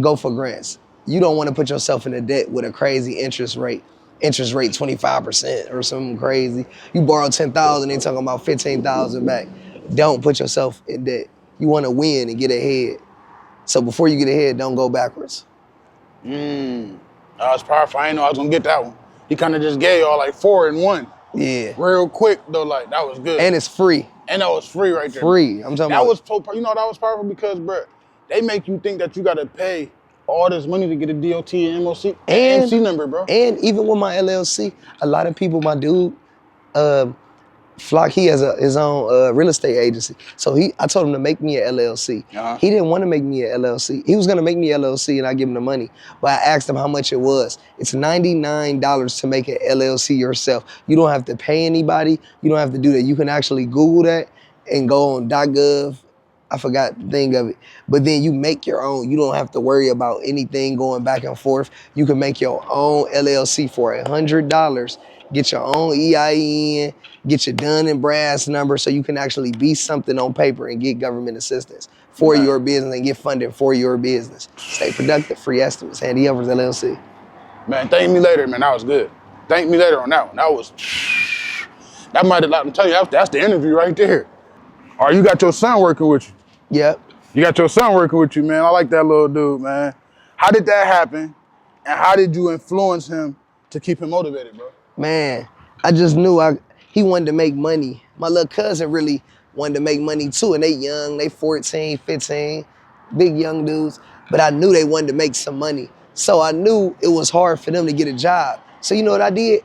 go for grants. You don't want to put yourself in a debt with a crazy interest rate 25% or something crazy. You borrow 10,000, they talking about 15,000 back. Don't put yourself in debt. You want to win and get ahead. So before you get ahead, don't go backwards. That was powerful. I didn't know I was gonna get that one. He kind of just gave y'all like 4 in 1. Yeah. Real quick though, like that was good. And it's free. And that was free right there. Free. I'm talking that about. That was powerful because, bro, they make you think that you gotta pay all this money to get a DOT and MOC and MC number, bro. And even with my LLC, a lot of people, my dude, Flock, he has his own real estate agency. So I told him to make me an LLC. Uh-huh. He didn't want to make me an LLC. He was gonna make me an LLC and I give him the money. But I asked him how much it was. It's $99 to make an LLC yourself. You don't have to pay anybody. You don't have to do that. You can actually Google that and go on .gov. I forgot the thing of it. But then you make your own. You don't have to worry about anything going back and forth. You can make your own LLC for $100. Get your own EIN, get your Dun and Brass number so you can actually be something on paper and get government assistance for your business and get funded for your business. Stay productive, free estimates, Handy Helpers LLC. Man, thank me later, man. That was good. Thank me later on that one. That might have, I'm telling you, that's the interview right there. All right, you got your son working with you. Yep. You got your son working with you, man. I like that little dude, man. How did that happen? And how did you influence him to keep him motivated, bro? Man, I just knew he wanted to make money. My little cousin really wanted to make money too, and they young, they 14, 15, big young dudes, but I knew they wanted to make some money. So I knew it was hard for them to get a job. So you know what I did?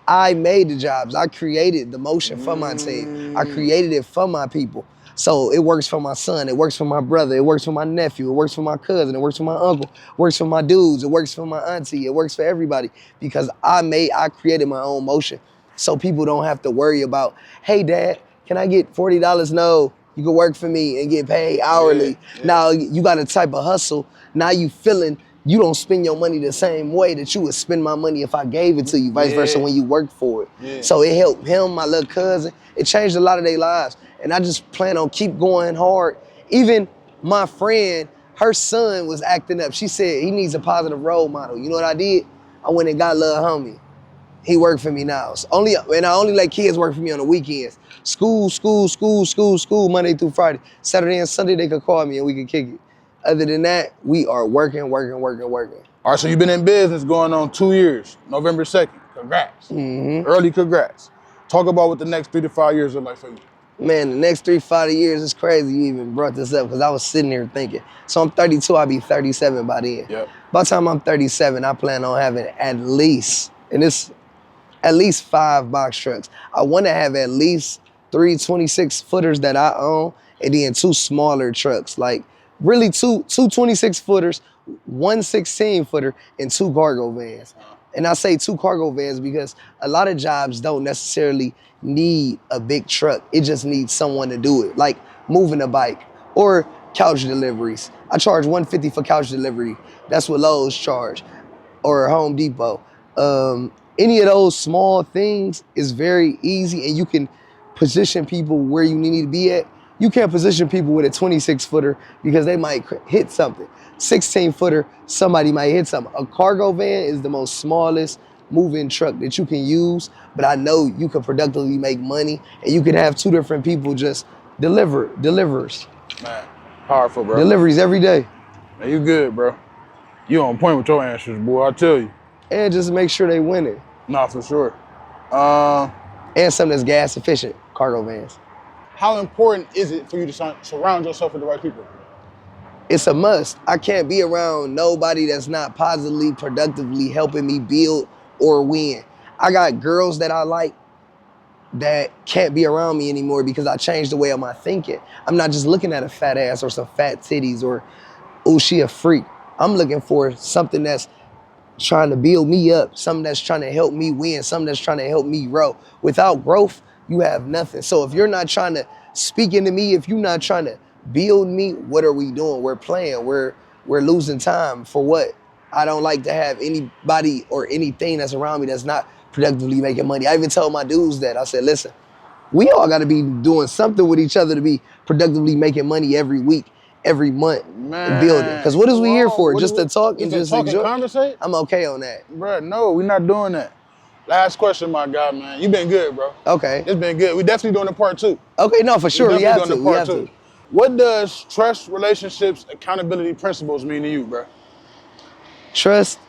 I made the jobs. I created the motion for my team. I created it for my people. So it works for my son, it works for my brother, it works for my nephew, it works for my cousin, it works for my uncle, it works for my dudes, it works for my auntie, it works for everybody because I created my own motion. So people don't have to worry about, hey dad, can I get $40? No, you can work for me and get paid hourly. Yeah. Now you got a type of hustle. Now you feeling you don't spend your money the same way that you would spend my money if I gave it to you, vice versa when you worked for it. Yeah. So it helped him, my little cousin. It changed a lot of their lives. And I just plan on keep going hard. Even my friend, her son was acting up. She said he needs a positive role model. You know what I did? I went and got little homie. He worked for me now. And I only let kids work for me on the weekends. School, Monday through Friday. Saturday and Sunday, they could call me and we could kick it. Other than that, we are working. All right, so you've been in business going on 2 years, November 2nd. Congrats. Mm-hmm. Early congrats. Talk about what the next 3 to 5 years look like for you. Man, the next 3 to 5 years, it's crazy you even brought this up because I was sitting here thinking. So I'm 32, I'll be 37 by then. Yep. By the time I'm 37, I plan on having at least 5 box trucks. I want to have at least 3 26-footers that I own and then 2 smaller trucks. Like really two 26-footers, 1 16-footer, and 2 cargo vans. And I say 2 cargo vans because a lot of jobs don't necessarily need a big truck. It just needs someone to do it, like moving a bike or couch deliveries. I charge $150 for couch delivery. That's what Lowe's charge, or Home Depot. Any of those small things is very easy, and you can position people where you need to be at. You can't position people with a 26-footer because they might hit something. 16-footer, somebody might hit something. A cargo van is the most smallest moving truck that you can use, but I know you can productively make money, and you can have 2 different people just deliverers. Man, powerful, bro. Deliveries every day. Man, you good, bro. You on point with your answers, boy, I tell you. And just make sure they win it. Nah, for sure. And something that's gas efficient, cargo vans. How important is it for you to surround yourself with the right people? It's a must. I can't be around nobody that's not positively, productively helping me build or win. I got girls that I like that can't be around me anymore because I changed the way of my thinking. I'm not just looking at a fat ass or some fat titties or, oh, she a freak. I'm looking for something that's trying to build me up, something that's trying to help me win, something that's trying to help me grow. Without growth, you have nothing. So if you're not trying to speak into me, if you're not trying to build me, what are we doing? We're playing, we're losing time for what? I don't like to have anybody or anything that's around me that's not productively making money. I even told my dudes that. I said, listen, we all got to be doing something with each other to be productively making money every week, every month, and building. Because what is we here for? Just to talk and just enjoy? Conversate? I'm okay on that. Bro, no, we're not doing that. Last question, my guy, man. You been good, bro. Okay. It's been good. We definitely doing a part 2. Okay, no, for sure. We have to. What does trust, relationships, accountability principles mean to you, bro? Trust,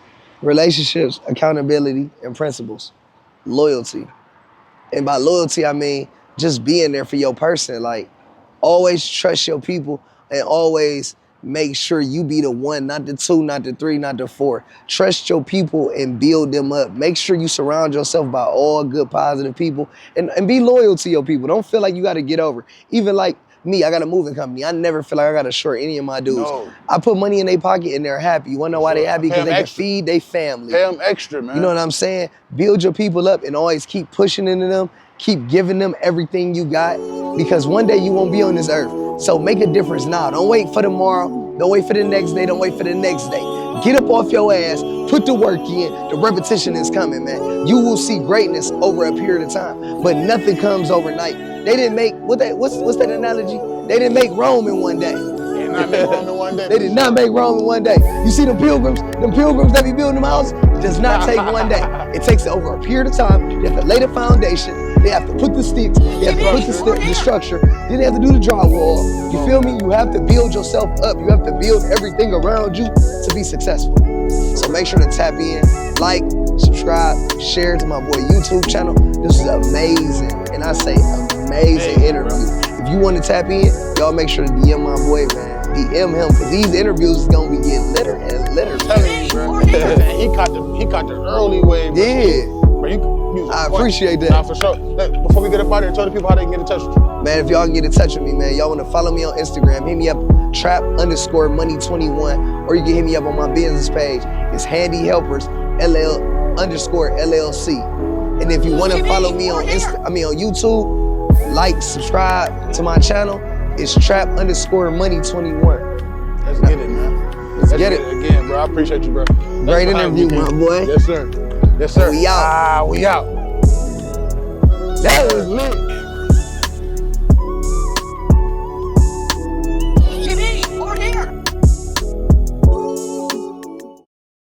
relationships, accountability, and principles. Loyalty. And by loyalty, I mean just being there for your person. Like, always trust your people and always make sure you be the 1, not the 2, not the 3, not the 4. Trust your people and build them up. Make sure you surround yourself by all good, positive people, and be loyal to your people. Don't feel like you got to get over. Even like me, I got a moving company. I never feel like I got to short any of my dudes. No. I put money in their pocket and they're happy. You want to know why they happy? Because they can feed their family. Pay them extra, man. You know what I'm saying? Build your people up and always keep pushing into them. Keep giving them everything you got, because one day you won't be on this earth. So make a difference now. Don't wait for tomorrow. Don't wait for the next day. Don't wait for the next day. Get up off your ass. Put the work in. The repetition is coming, man. You will see greatness over a period of time, but nothing comes overnight. They didn't make, what's that analogy? They didn't make Rome in one day. They did not make Rome in one day. You see the pilgrims that be building them houses, it does not take one day. It takes over a period of time. They have to lay the foundation. They have to put the sticks. They have to put the structure. Then they have to do the drywall. You feel me? You have to build yourself up. You have to build everything around you to be successful. So make sure to tap in, like, subscribe, share to my boy YouTube channel. This is amazing, and I say amazing interview. If you want to tap in, y'all make sure to DM my boy, man. DM him, because these interviews is gonna be getting litter and litter. Telling you, bro. he caught the early wave. Bro. Yeah. Bro, I appreciate that. Nah, for sure. Look, before we get up out here, tell the people how they can get in touch with you. Man, if y'all can get in touch with me, man, y'all want to follow me on Instagram, hit me up, trap_money21, or you can hit me up on my business page. It's Handy Helpers, LL_LLC. And if you want to follow me on on YouTube, like, subscribe to my channel. It's trap_money21. Let's get it, man. Let's get it. Again, bro. I appreciate you, bro. Great interview, my boy. Yes, sir. Yes, sir. We out. We out. That was lit.